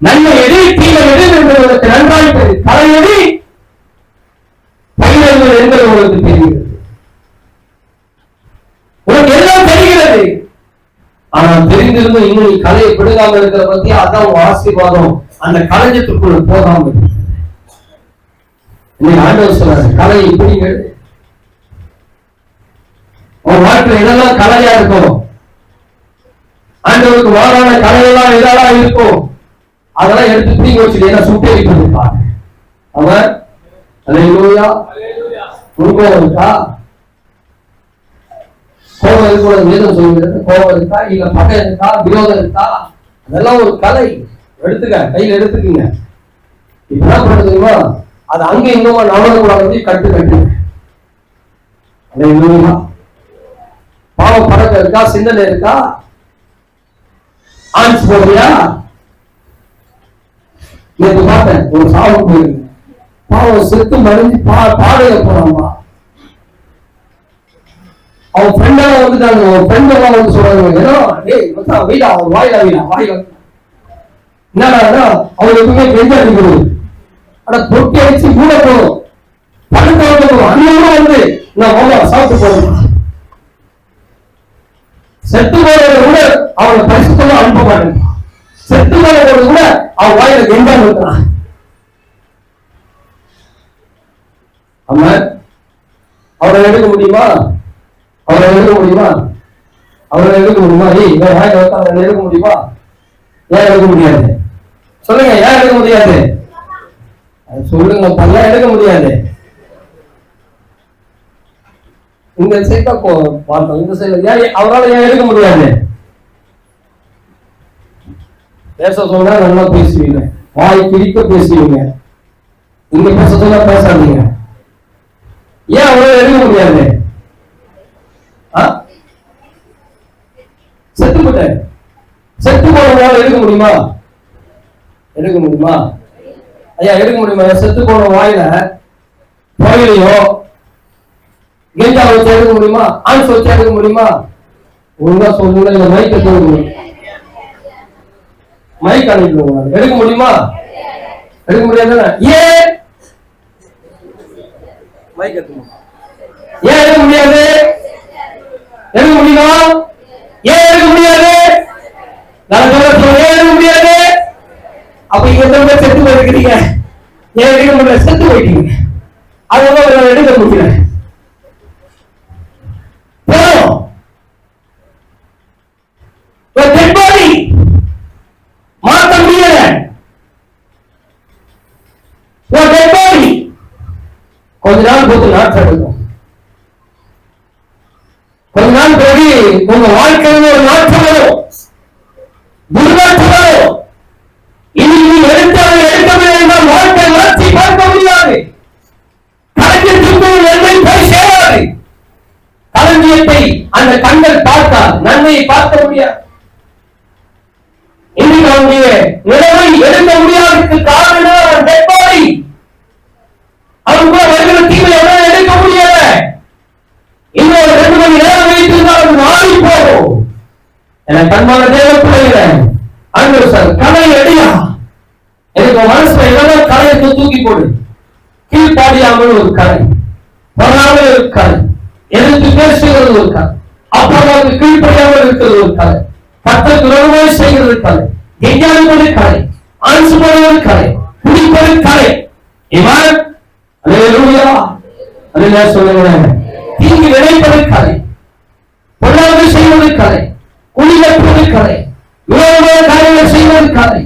நன்மை எது தீமை எது என்பதற்கு நன்றாய் தெரியும். கலை எது பயிர்கள் என்பது உங்களுக்கு தெரிகிறது. உனக்கு எல்லாம் தெரிகிறது. ஆனால் தெரிந்திருந்தும் இன்னும் நீ கலையை விடுகாமல் இருக்கிற பத்தி அதான் ஆசீர்வாதம். அந்த களஞ்சத்துக்குள்ள போகாமல் இருக்கு. ஆண்டவர் சொல்றாரு, கலை இப்படி ஒரு வாழ்க்கையில் இதெல்லாம் கலையா இருக்கும். ஆண்டவருக்கு மாறான கலையெல்லாம் இதெல்லாம் இருக்கும். அதெல்லாம் எடுத்து பிடிங்க வச்சுட்டு என்ன சுட்டேறி பண்ணிருப்பாங்க. அவன் அல்லேலூயா. கோபம் இருக்கா? கோபம் இருக்கக்கூட வேதம் சொல்கிறது. கோபம் இருக்கா, இல்ல பகை இருக்கா, விரோதம் இருக்கா? அதெல்லாம் ஒரு கலை. எடுத்துக்க, கையில எடுத்துக்கீங்க. இப்ப என்ன பண்ண தெரியுமா? அது அங்க இங்கமா நவரக்கூடாது, கட்டு கட்டு. பாவ பழக்கம் இருக்கா, சிந்தனை இருக்கா, ஆன்ஸ் போடுறியா? நேற்று பார்த்தேன், ஒரு சாவு போயிருக்கு. பாவம் செத்து மறைஞ்சு பாடையில போறாமா. அவன் ஃப்ரெண்டெல்லாம் வந்துட்டாங்க. அவன் ஃப்ரெண்டெல்லாம் வந்து சொல்றாங்க, ஏன்னா ஏய் வீடா அவன் வாயிலா வீடா வாயில என்னடா அவன் எப்பவுமே கெஞ்ச அடிக்கிறது. ஆனா தொட்டி அடிச்சு மூட போதும், படுத்த போதும். அன்னையும் வந்து நான் மாமா சாப்பிட்டு போறேன். செத்து போறத கூட அவனை பரிசுத்தமா அனுப்ப மாட்டேன். செத்து போறத கூட அவன் வாயில கெண்டா இருக்கிறான். ஆமா, அவரை எடுக்க முடியுமா? அவரை எடுக்க முடியுமா? அவரை எடுக்க முடியுமா? ஏய் வாயில வைக்க அவரை எடுக்க முடியுமா? ஏன் எடுக்க முடியாது? சொல்லுங்க, ஏன் எடுக்க முடியாது? சொல்லுங்க, பல்ல எடுக்க முடியாது. இந்த சைட்டா பார்த்தோம், இந்த சைட்ல ஏன் அவரால் ஏன் எடுக்க முடியாது? பேச சொன்னா நல்லா பேசுவீங்க, வாய் பிடிக்க பேசுவீங்க. இங்க பேச சொன்னா பேசாதீங்க. ஏன் அவரால் எடுக்க முடியாது? செத்து போட்டேன், செத்து போனவங்களால எடுக்க முடியுமா? எடுக்க முடியுமா? ஐயா எடுக்க முடியுமா? செத்து போன வாயில கோயிலையோ கெஞ்சா வச்சு எடுக்க முடியுமா? ஆன்ஸ் வச்சு எடுக்க முடியுமா? ஒழுங்கா சொல்லுங்க. இந்த மைக் எடுக்க மைக் அனுப்பிடுவோம். எடுக்க முடியுமா? எடுக்க முடியாது. ஏன் மைக் எடுக்கணும்? ஏன் எடுக்க முடியாது? எடுக்க முடியுமா? ஏன் எடுக்க முடியாது? நான் சொல்ல ஏன் எடுக்க முடியாது? அப்ப இங்க செத்து போயிருக்கிறீங்க. ஏன் எடுக்க முடியல? செத்து போயிட்டீங்க. அதெல்லாம் எடுக்க முடியல. மாற்ற முடியல. கொஞ்ச நாள் போது நாட்டம் எடுக்கும். கொஞ்ச நாள் பிறகு உங்க வாழ்க்கையில் ஒரு நாட்டம் வரும், துர்நாற்றம் வரும். இனி எடுக்கவில்லை என்றால் வாழ்க்கை வளர்ச்சி பார்க்க முடியாது. களஞ்சியத்திற்கு நன்மை போய் சேராது. களஞ்சியத்தை அந்த கண்கள் பார்த்தால் நன்மையை பார்க்க முடியாது. இன்னைக்கு அவனுடைய நிலைமை எடுக்க முடியாததுக்கு காரணம் அவன் டெட்பாடி. அவன் கூட வருகிற தீமை எவ்வளவு எடுக்க முடியல. இன்னொரு 2 மணி நேரம் வைத்திருந்தால் அது மாறி போகும். என கண்மான தேவ பிள்ளைகளை அன்பு சார் கலை அடியா. எனக்கு மனசுல எல்லாம் கலையை தூக்கி போடு. கீழ்பாடியாமல் ஒரு கலை, பொறாமல் ஒரு கலை, எதிர்த்து பேசுகிறது ஒரு கலை, அப்பாவுக்கு கீழ்படியாமல் இருக்கிறது ஒரு கலை, கர்த்தருக்கு விரோதமாய் செய்கிறது கலை, கெஞ்சாடுவது கலை, ஆன்சு போடுவது கலை, குடிப்பது கலை. இவன் அல்லேலூயா அல்லேலூயா சொல்லுங்க. தீங்கு நினைப்பது கலை, பொல்லாதது செய்வது கலை, குடியேற்றுவது கலை, விரோதமான காரியங்கள் செய்வது கலை,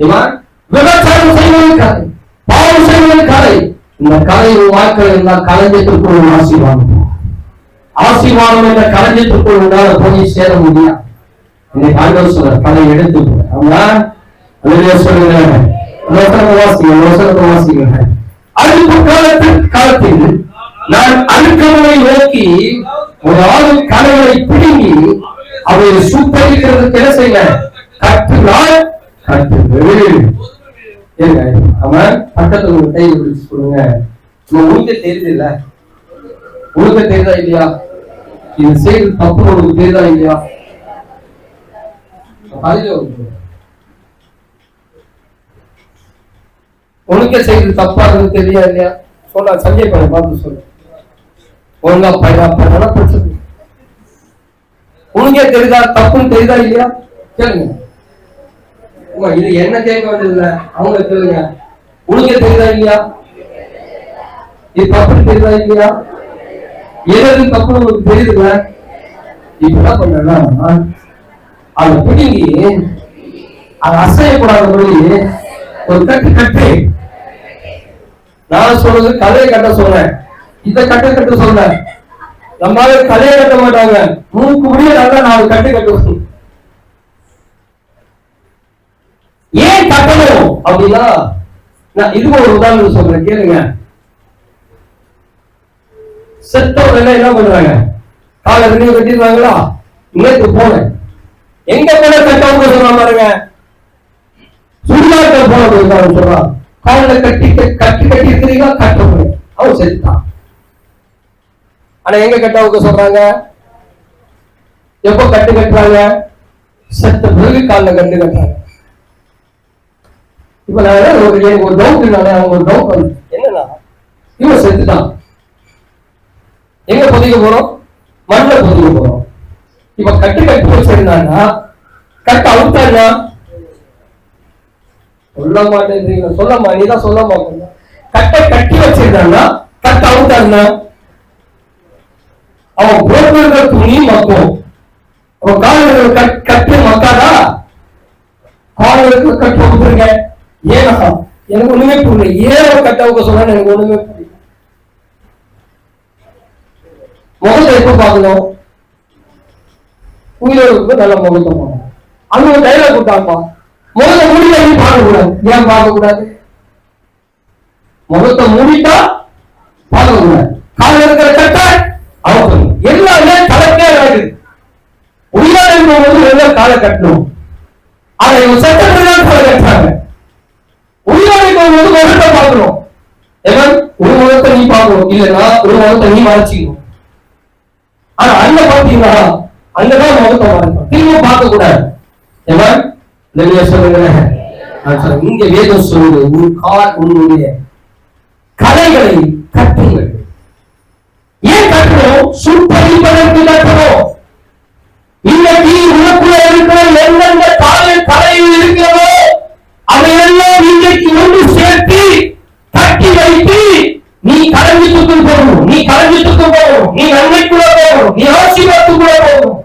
இவன் விபச்சாரம் செய்வது கலை, பாவம் செய்வது கலை, இந்த கலை வாழ்க்கை இருந்தால் களஞ்சத்திற்குள் ஆசீர்வாதம். ஆசீர்வாதம் என்ற களஞ்சத்திற்குள் உங்களால் போய் சேர முடியாது. இன்னைக்கு ஆண்டவர் சொல்ற கலை எடுத்து சொல்லுங்க. அடுத்த காலத்தில் நான் அழுக்கங்களை நோக்கி ஒரு ஆறு கலைகளை பிடுங்கி அவை சுத்தரிக்கிறதுக்கு என்ன செய்ய கற்றுனால் கற்றுகள். அவன் பக்கத்துல ஒரு கை பிடிச்சு சொல்லுங்க, உனக்கு தெரியுது இல்ல, உனக்கு தெரியுதா இல்லையா, இது செய்து தப்பு உனக்கு தெரியுதா இல்லையா? உனக்கே செய்து தப்பா இருக்கு தெரியா இல்லையா? சொல்ல சஞ்சய் பண்ண பார்த்து சொல்லு. ஒழுங்கா பையனா பிரச்சனை. உனக்கே தெரியுதா தப்புன்னு தெரியுதா இல்லையா? கேளுங்க. இது என்ன கேட்க வேண்டியது இல்ல, அவங்க கேளுங்க. உனக்கே தெரியுதா இல்லையா? இது தப்புன்னு தெரியுதா இல்லையா? எது தப்புன்னு உங்களுக்கு தெரியுது இல்ல? இப்ப என்ன பண்ணா அதை பிடிங்கி அதை அசையக்கூடாதபடி ஒரு கட்டு கட்டு. நான் சொல்றது கதையை கட்ட சொல்றேன், இந்த கட்ட சொல்றேன். நம்மளால கதையை கட்ட மாட்டாங்க, மூக்கு முடிய நல்லா 4 கட்டு கட்டுவோம். ஏன் கட்டணும் அப்படின்னா, நான் இது ஒரு உதாரணம் சொல்றேன் கேளுங்க. செத்தவங்க என்ன பண்றாங்க, காலை 2 கட்டிடுவாங்களா? நேற்று போனேன், எங்க போன கட்டவங்க சொல்ற பாருங்க, சுடுகாட்டில் போன போயிருக்காங்க சொல்றான். காலில் கட்டி இருக்கிறீங்களா? கட்ட முடியும், அவன் செத்துட்டான். ஆனா எங்க கட்டவுக்கு சொல்றாங்க, எப்போ கட்டுறாங்க? செத்த பிறகு காலில் கட்டுறாங்க. இப்ப நான் ஒரு டவுட், அவங்க ஒரு டவுட் என்னன்னா, இவன் செத்துட்டான், எங்க பொதிக்க போறோம்? மண்ணில் பொதிக்க போறோம். இப்ப கட்டி வச்சிருந்தாங்கன்னா கட்ட அவுத்தானா? சொல்ல மாட்டேன்றீங்க, சொல்லமா, நீதான் சொல்ல மாட்டேங்க. கட்டி வச்சிருந்தாங்கன்னா கட்ட அவுத்தானா? அவன் போட்டிருக்கிற துணி மக்கும், அவன் கால்கள் கட்டு மக்காதா? கால்களுக்கு கட்டு விட்டுருங்க. ஏன்னா எனக்கு ஒண்ணுமே புரியல, ஏன் கட்டவுக்க சொல்ல எனக்கு ஒண்ணுமே புரியல. முகத்தை எப்ப பார்க்கணும்? உயிரோடு நல்ல முகத்தை பார்க்கணும். அங்க ஒரு டைலாக் கொடுத்தாப்பா, முகத்தை மூடிட்டா நீ பார்க்க கூடாது. ஏன் பார்க்க கூடாது? முகத்தை மூடிட்டா பார்க்க கூடாது. காலில் இருக்கிற கட்ட அவசரம் எல்லாமே கலக்கே ஆகுது. உயிரோடு இருக்கும்போது எல்லாம் காலை கட்டணும். அதை இவங்க சட்டப்படிதான் காலை கட்டுறாங்க. உயிரோடு இருக்கும்போது முகத்தை பார்க்கணும். எவன் ஒரு முகத்தை நீ பார்க்கணும், இல்லைன்னா ஒரு முகத்தை நீ மறைச்சிக்கணும். ஆனா அங்க பாத்தீங்கன்னா அங்கதான் முகத்தை மறைக்கணும், திரும்ப பார்க்க கூடாது. இங்க வேதம் சொல்லுது, உன்னுடைய கலைகளை கட்டுங்கள். ஏன் கட்டணும்? சுட்டரிப்பதற்கு கட்டணும். இன்னைக்கு உனக்குள்ள இருக்கிற எந்தெந்த கலையில் இருக்கிறதோ அதையெல்லாம் இன்றைக்கு ஒன்று சேர்த்து கட்டி வைத்து நீ கலஞ்சித்துக்கு போகணும், நீ கலஞ்சித்துக்கு போகணும், நீ நன்மைக்குள்ள போகணும், நீ ஆசீர்வாதத்துக்குள்ள போகணும்.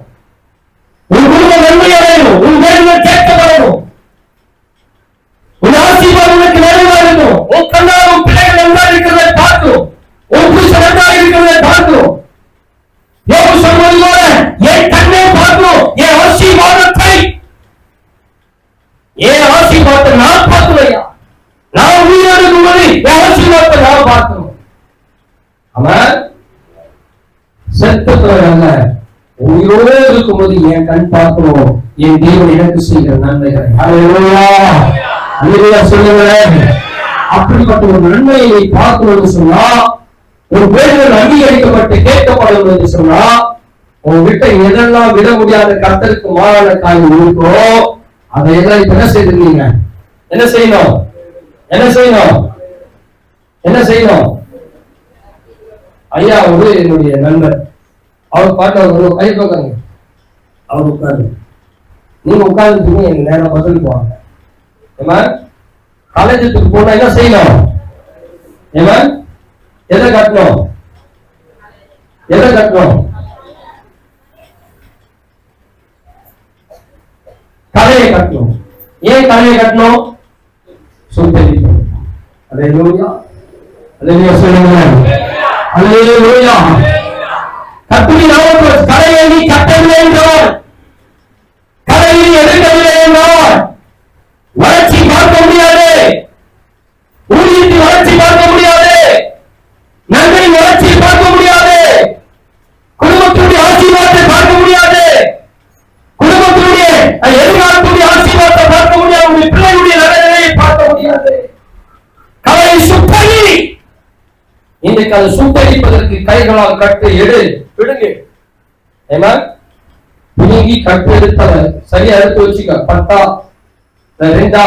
உன் குடும்ப நன்மை அடையணும், உன் வேண்டுதல் கேட்கப்படணும், உன் ஆசீர்வாதத்துக்கு நிறைவேறணும். உன் கண்ணால் உன் பிள்ளைகள் நன்றாக இருக்கிறதை பார்க்கணும், உன் புருஷன் நன்றாக இருக்கிறதை பார்க்கணும். யோபு சொல்வது போல என் கண்ணை பார்க்கணும், என் ஆசீர்வாதத்தை, என் ஆசீர்வாதத்தை நான் பார்க்கலையா? நான் உயிரோடு போது என் ஆசீர்வாதத்தை நான் பார்க்கணும். அவன் செத்தவங்க உயிரோடு இருக்கும்போது என் கண் பார்க்கணும், என் தேவன் எனக்கு செய்கிற நன்மைகளை. சொல்லுங்களேன், அப்படிப்பட்ட ஒரு நன்மையை பார்க்கணும்னு சொன்னா, ஒரு வேண்டுதல் அங்கீகரிக்கப்பட்டு கேட்கப்படும் என்று சொன்னா, உங்ககிட்ட எதெல்லாம் விட முடியாத கர்த்தருக்கு மாறான காரியம் இருக்கோ அதையெல்லாம் இப்ப என்ன செய்திருக்கீங்க? என்ன செய்யணும்? என்ன செய்யணும்? என்ன செய்யணும்? ஐயா ஒரு என்னுடைய நண்பர், அவர் பாட்டு கை பார்க்காங்க, அவர் உட்கார்ந்து, நீங்க உட்கார்ந்து எங்க நேரம் பதில் போவாங்க. காலேஜுக்கு போனா என்ன செய்யணும்? எதை கட்டணும்? எதை கட்டணும்? கலையை கட்டணும். ஏன் கலையை கட்டணும்? சுத்தரிக்கணும். அல்லேலூயா, சொல்லுங்க. அல்லேலூயா. கர்த்தருடைய நாமத்தில் கரையை நீ கட்டவில்லை என்றால், கரையை எடுக்கவில்லை என்றால் வளர்ச்சி பார்க்க முடியாது. ஊழியத்தின் வளர்ச்சி பார்க்க முடியாது. நன்மை வளர்ச்சி பார்க்க முடியாது. குடும்பத்தினுடைய ஆசீர்வாதத்தை பார்க்க முடியாது. குடும்பத்தினுடைய எதிர்காலத்துடைய ஆசீர்வாதத்தை பார்க்க முடியாது. உங்கள் பிள்ளைகளுடைய நலனை பார்க்க முடியாது. கரையை சுத்தரி. இன்றைக்கு அதை சுத்தரிப்பதற்கு கைகளால் கட்டு எடு விடுங்க. ஏமா புதுங்கி கட்டு எடுத்தவன் சரியா எடுத்து வச்சுக்க. 10 2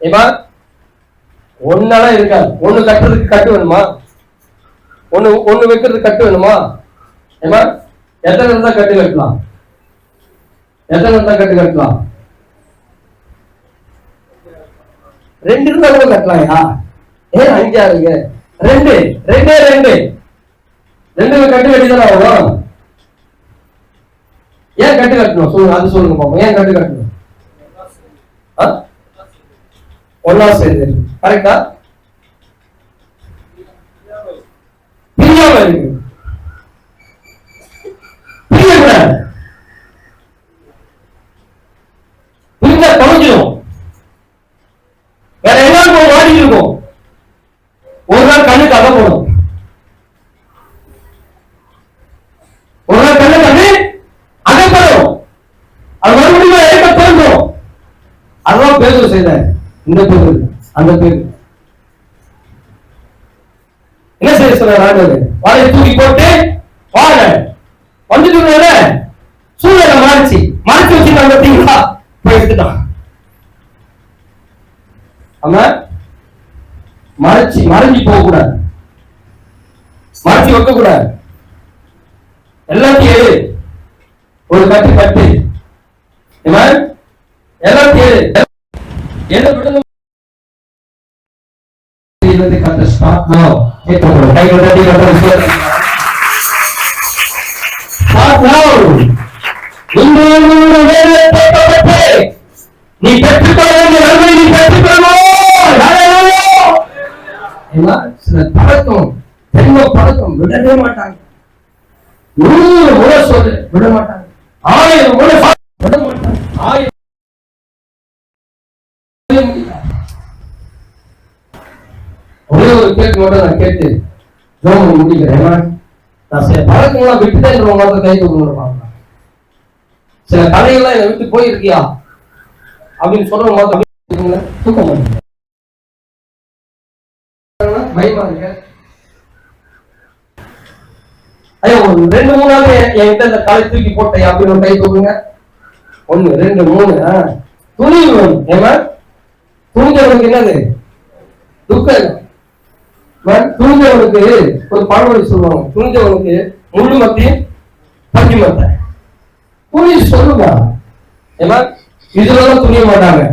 ஏமா ஒன்னாலாம் இருக்காது. ஒண்ணு கட்டுறதுக்கு கட்டு வேணுமா? ஒண்ணு வைக்கிறதுக்கு கட்டு வேணுமா? ஏமா எத்தனை இருந்தா கட்டு கட்டலாம்? எத்தனை இருந்தா கட்டு கட்டலாம்? 2 இருந்தா கூட கட்டலாம்யா. ஏன் 5 இருக்கு? 2 கட்டு கட்டிதானே ஆகும். ஏன் கட்டு கட்டணும் சொல்லுங்க. அது சொல்லுங்க பாப்போம். ஏன் கட்டு கட்டணும்? ஒன்னா சேர்ந்து கரெக்டா? பிரியாம இருக்கு. பிரியக்கூடாது. பிரிஞ்சா தொலைஞ்சிடும். வேற எல்லாருக்கும் ஓடி இருக்கும். ஒரு நாள் கண்ணுக்கு அக போடும். ஒரு நாள் கண்ணு அகப்படும். அது மறுபடியும் ஏற்க தோன்றும். அதுதான் பேரு செய்த இந்த பேரு அந்த பேரு என்ன செய்ய சொல்ற? வாழையை தூக்கி போட்டு வாழ வந்துட்டு சூழ்நிலை மாறிச்சு வச்சுட்டாங்க. பார்த்தீங்களா? எடுத்துட்டான். ஆமா மறைஞ்சு போக கூடாது. மறைச்சு வைக்க கூடாது. எல்லாத்தையும் ஏழு ஒரு கட்டு கட்டு எல்லாத்தையும் ஏழு என்ன விடுங்க. நீ பெற்றுக்கொள்ள நன்மை நீ பெற்றுக்கொள்வோம். சில பழக்கம் ஜென்ம பழக்கம் விடவே மாட்டாங்க. 100 முறை சொல்லு விட மாட்டாங்க. 1000 முறை விட மாட்டாங்க. 1000 ஒரே ஒரு கேள்வி மட்டும் நான் கேட்டு ஜோம் முடிக்கிறேன். நான் சில பழக்கம்லாம் விட்டுட்டேன். கை தூக்கணும். சில கதைகள்லாம் என்னை விட்டு போயிருக்கியா அப்படின்னு சொல்ற தூக்க மாட்டேங்க. பயமா இருக்க. ஐயோ 2-3 நாள் என்கிட்ட இந்த காலை தூக்கி போட்டேன் அப்படின்னு ஒரு கை தூக்குங்க. 1 2 3 துணிவு. ஏமா துணிஞ்சவனுக்கு என்னது துக்கம். துணிஞ்சவனுக்கு ஒரு பழமொழி சொல்லுவாங்க. துணிஞ்சவனுக்கு முள்ளு மத்தி பஞ்சு மத்த துணி சொல்லுங்க. ஏமா இதுலதான் துணிய மாட்டாங்க.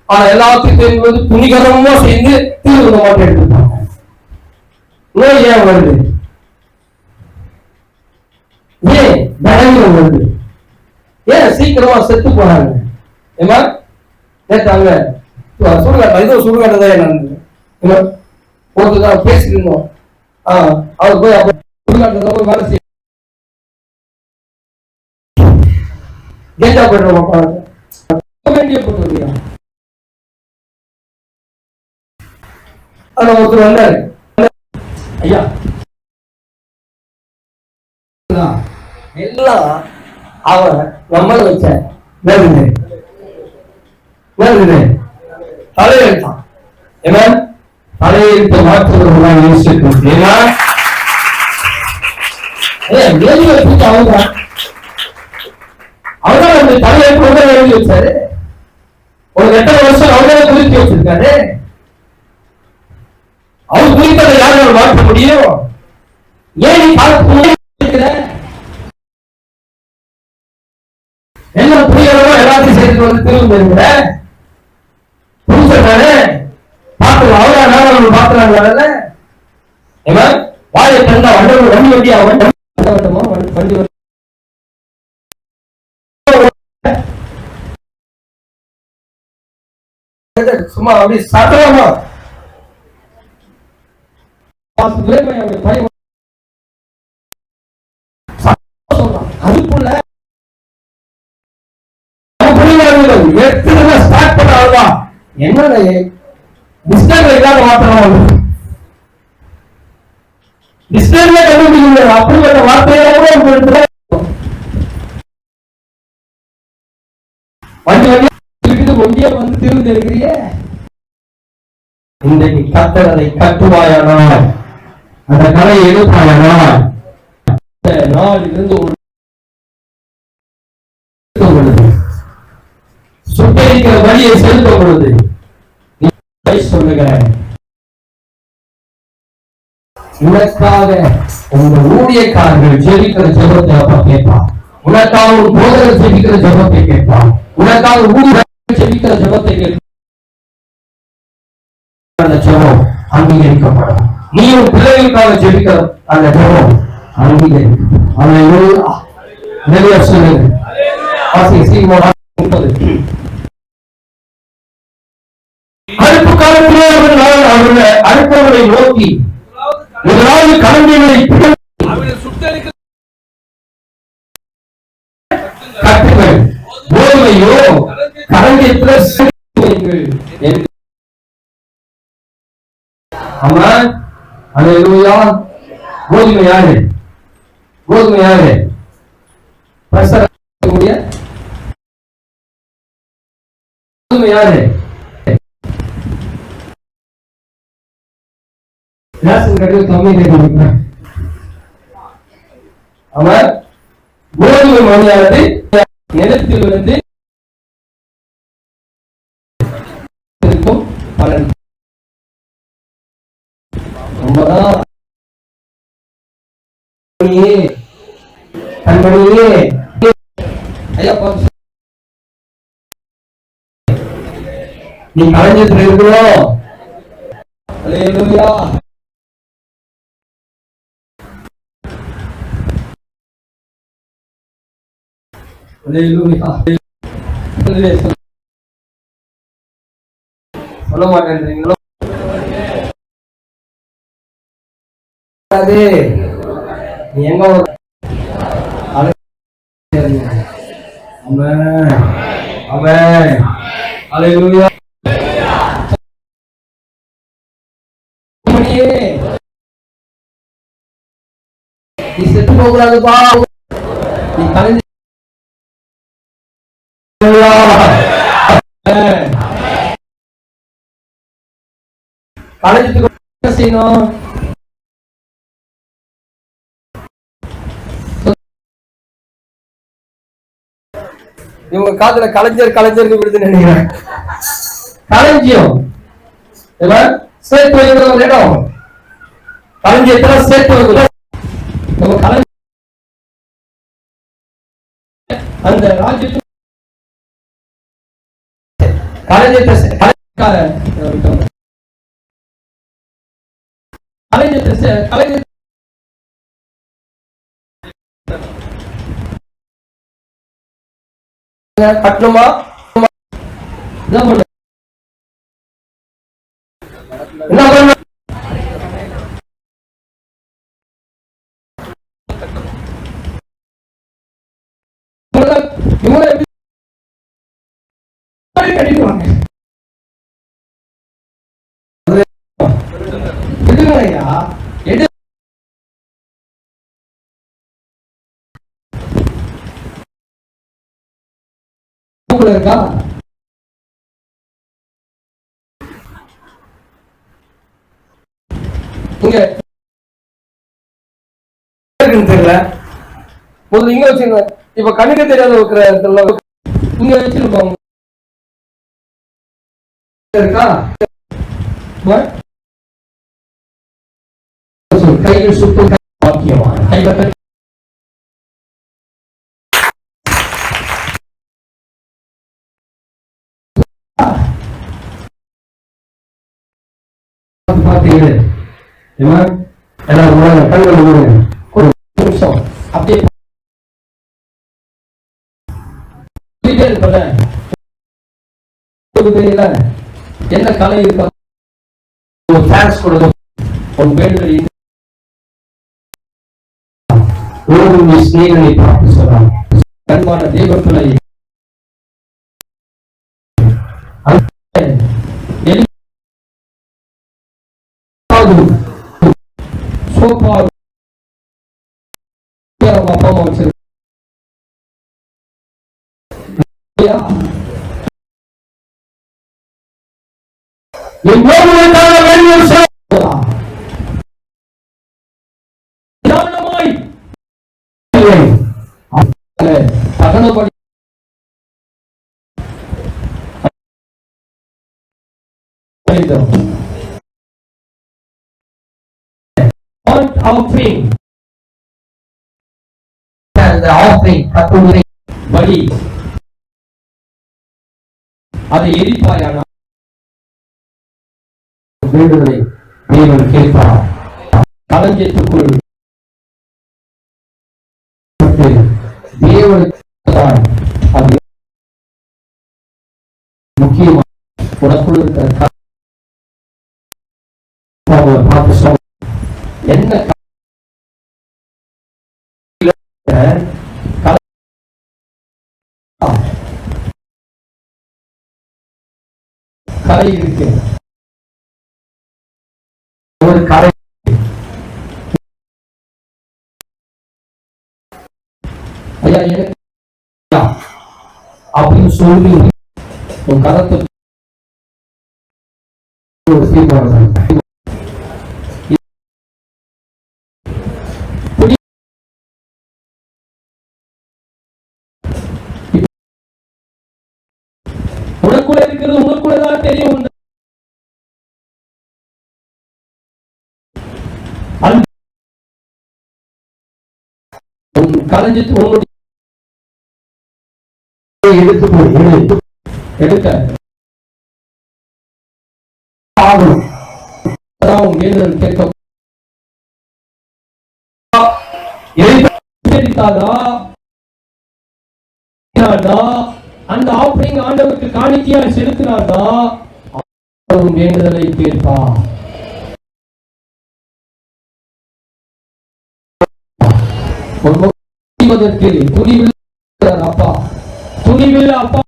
ஆனா எல்லாத்தையும் தெரிஞ்சு துணிகரமா சேர்ந்து தீர்வு மாட்டேன் எடுத்துப்பாங்க. நோய் ஏன் வருது? ஏன் பலவீனம் வருது? ஏன் சீக்கிரமா செத்து போறாங்க? ஏமா நேற்று அங்க சுடுகாட்டா இதோ சுடுகாட்டதான் ஒருத்தர் பேசிட்டு இருந்தோம். அவர் போய் அப்ப சுடுகாட்டை போய் வேலை செய்ய கேட்டா போயிடுறோம். வேண்டிய போட்டு ஒருத்தர் வந்தாரு. ஐயா எல்லாம் அவன் நம்மள வச்ச தலையெழுத்தான். ஏன்னா தலையெழுத்த மாற்றுவதற்கான யோசிச்சிருக்கோம். ஏன்னா அவர்தான் அந்த தலையெழுத்து எழுதி வச்சாரு. ஒரு 8 வருஷம் அவரே குறித்து வச்சிருக்காரு. அவர் குறிப்பதை யாரால் மாற்ற முடியும்? ஏன் நீ எல்லாம் புரியறவோ எல்லாத்தையும் சேர்த்து வந்து திரும்ப இருக்கிற புரிஞ்சானே பாத்துக்கலாம். அவரா நானும் பாத்துறாங்கல்ல. வாழை தந்தா வண்டி வண்டி அவன் வண்டி சும்மா அப்படி சாத்திரமா பாஸ்டர் பையன் சொல்றான் அதுக்குள்ள ஸ்டார்ட் பண்ண ஆளுதான் என்ன டிஸ்டன்ஸ் இல்லாத மாத்திரம் டிஸ்டன்ஸ்ல கண்டுபிடிக்கல அப்படிப்பட்ட வார்த்தையை கூட வண்டி வண்டி ஒண்டியா வந்து திரும்பி இருக்கிறியே. இன்றைக்கு கர்த்தர் அதை கட்டுவாயானால், அந்த கலையை எடுப்பாயானால், நாளிலிருந்து சுட்டரிக்கிற வழியை செலுத்தும் பொழுது சொல்லுகிறேன், உனக்காக உங்க ஊழியக்காரர்கள் ஜெபிக்கிற ஜெபத்தை அப்பா கேட்பான். உனக்காக ஒரு போதகர் ஜெபிக்கிற ஜெபத்தை கேட்பான். உனக்காக ஊழியர்கள் ஜெபிக்கிற ஜெபத்தை கேட்பான். அந்த ஜெபம் அங்கீகரிக்கப்படும். நீ உன் பிள்ளைகளுக்காக ஜெபிக்கிற அந்த ஜெபம் அங்கீகரிக்கப்படும். நிறைய சொல்லுங்க. அடுப்பு காலத்திலே அவர்கள் அடுப்பவர்களை நோக்கி முதலாவது கலந்தைகளை கட்டுங்கள், கோதுமையோ கலங்கத்தில் ஆமா. அல்லேலூயா. கோதுமை யாரு? கோதுமை யாரு? கோதுமை யாரு? அவர் கோதுமை மணியானது நிலத்தில் விழுந்து பலன் கண்மணியே நீ கலைஞத்தில் இருக்கணும். அல்லேலூயா. சொல்ல மாட்டேன்றீங்களோ? நீ எங்க அல்லேலூயா. நீ செத்து போகக்கூடாதுப்பா. நீ கலைஞர் கலைஞத்துக்கு என்ன செய்யணும்? இவங்க காதுல கலைஞர் கலைஞருக்கு விடுது நினைக்கிறேன். களஞ்சியம் சேர்த்து வைக்கிற ஒரு இடம். களஞ்சியத்துல சேர்த்து வைக்கிற அந்த ராஜ்யத்தை கட்டணுமா? என்ன பண்ண இருக்கா? தெரியல. முதல்ல இங்க வச்சுங்க. இப்ப கண்ணுக்கு தெரியாத இருக்கிற இடத்துல இங்க வச்சிருப்பாங்க. இருக்கா? கையில் சுத்தம் வாக்கியமா கைப்பற்ற அப்படியே என்ன கலை இருக்கா? ஓடும் ஸ்நேகனை பார்த்து சொன்னான். அன்பான தேவ பிள்ளை, அப்பா அம்மா வச்சிருக்க தகனப்படி பலி அதை எரிப்பாயான வேண்டுதலை தேவன் கேட்பார். களஞ்சியத்துக்குள் தேவனுக்கு அது முக்கியமாக உனக்குள் இருக்கிற பார்த்து சொல்ல என்ன கரை இருக்கு, ஒரு கரை ஐயா எனக்கு அப்படின்னு சொல்லி உன் கரத்தை உனக்குள்ள இருக்கிறது உனக்குள்ளதான் தெரியும். கலைஞ்சிட்டு உன்னுடைய எடுக்க கேட்க அந்த ஆஃபரிங் ஆண்டவருக்கு காணிக்கையா செலுத்தினார்னா வேண்டுதலை கேட்பா. அப்பா துணிவில் அப்பா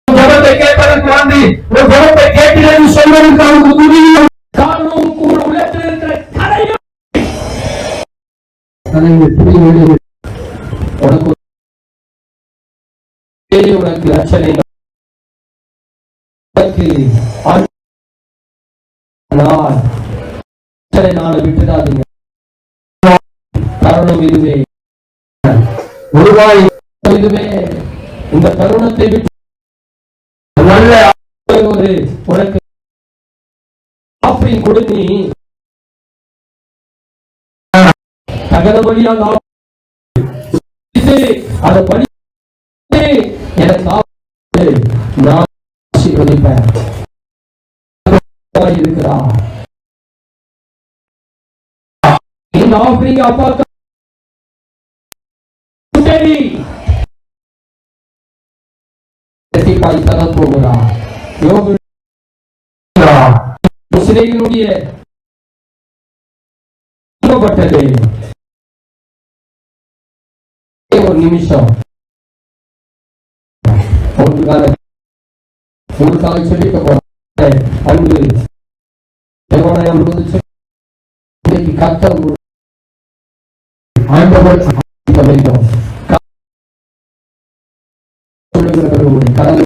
ஜபத்தை கேட்பதற்கு வந்து ஒரு ஜபத்தை கேட்கிறேன் சொல்வதற்கு அவருக்கு துணிவில் காரணம் கூட உள்ளத்தில் இருக்கிற கரையும் உனக்கு உனக்கு ரட்சனை நாளை விட்டுடாதீங்க. தருணம் இதுவே, உருவாய் இதுவே. இந்த தருணத்தை விட்டு நல்ல ஒரு உனக்கு ஆஃபரிங் கொடுத்து தகன வழியாக அதை படி எனக்கு நான் ஆசீர்வதிப்பேன் இருக்கிறார். இந்த ஆஃபரிங் அப்பா போகிறார். சிலைகளுடைய ஒரு நிமிஷம் உங்களுக்காக சொல்லிக்க போறேன். அன்பு தேவாலயம் கர்த்தர் ஆண்டவர் வேண்டும். கடந்த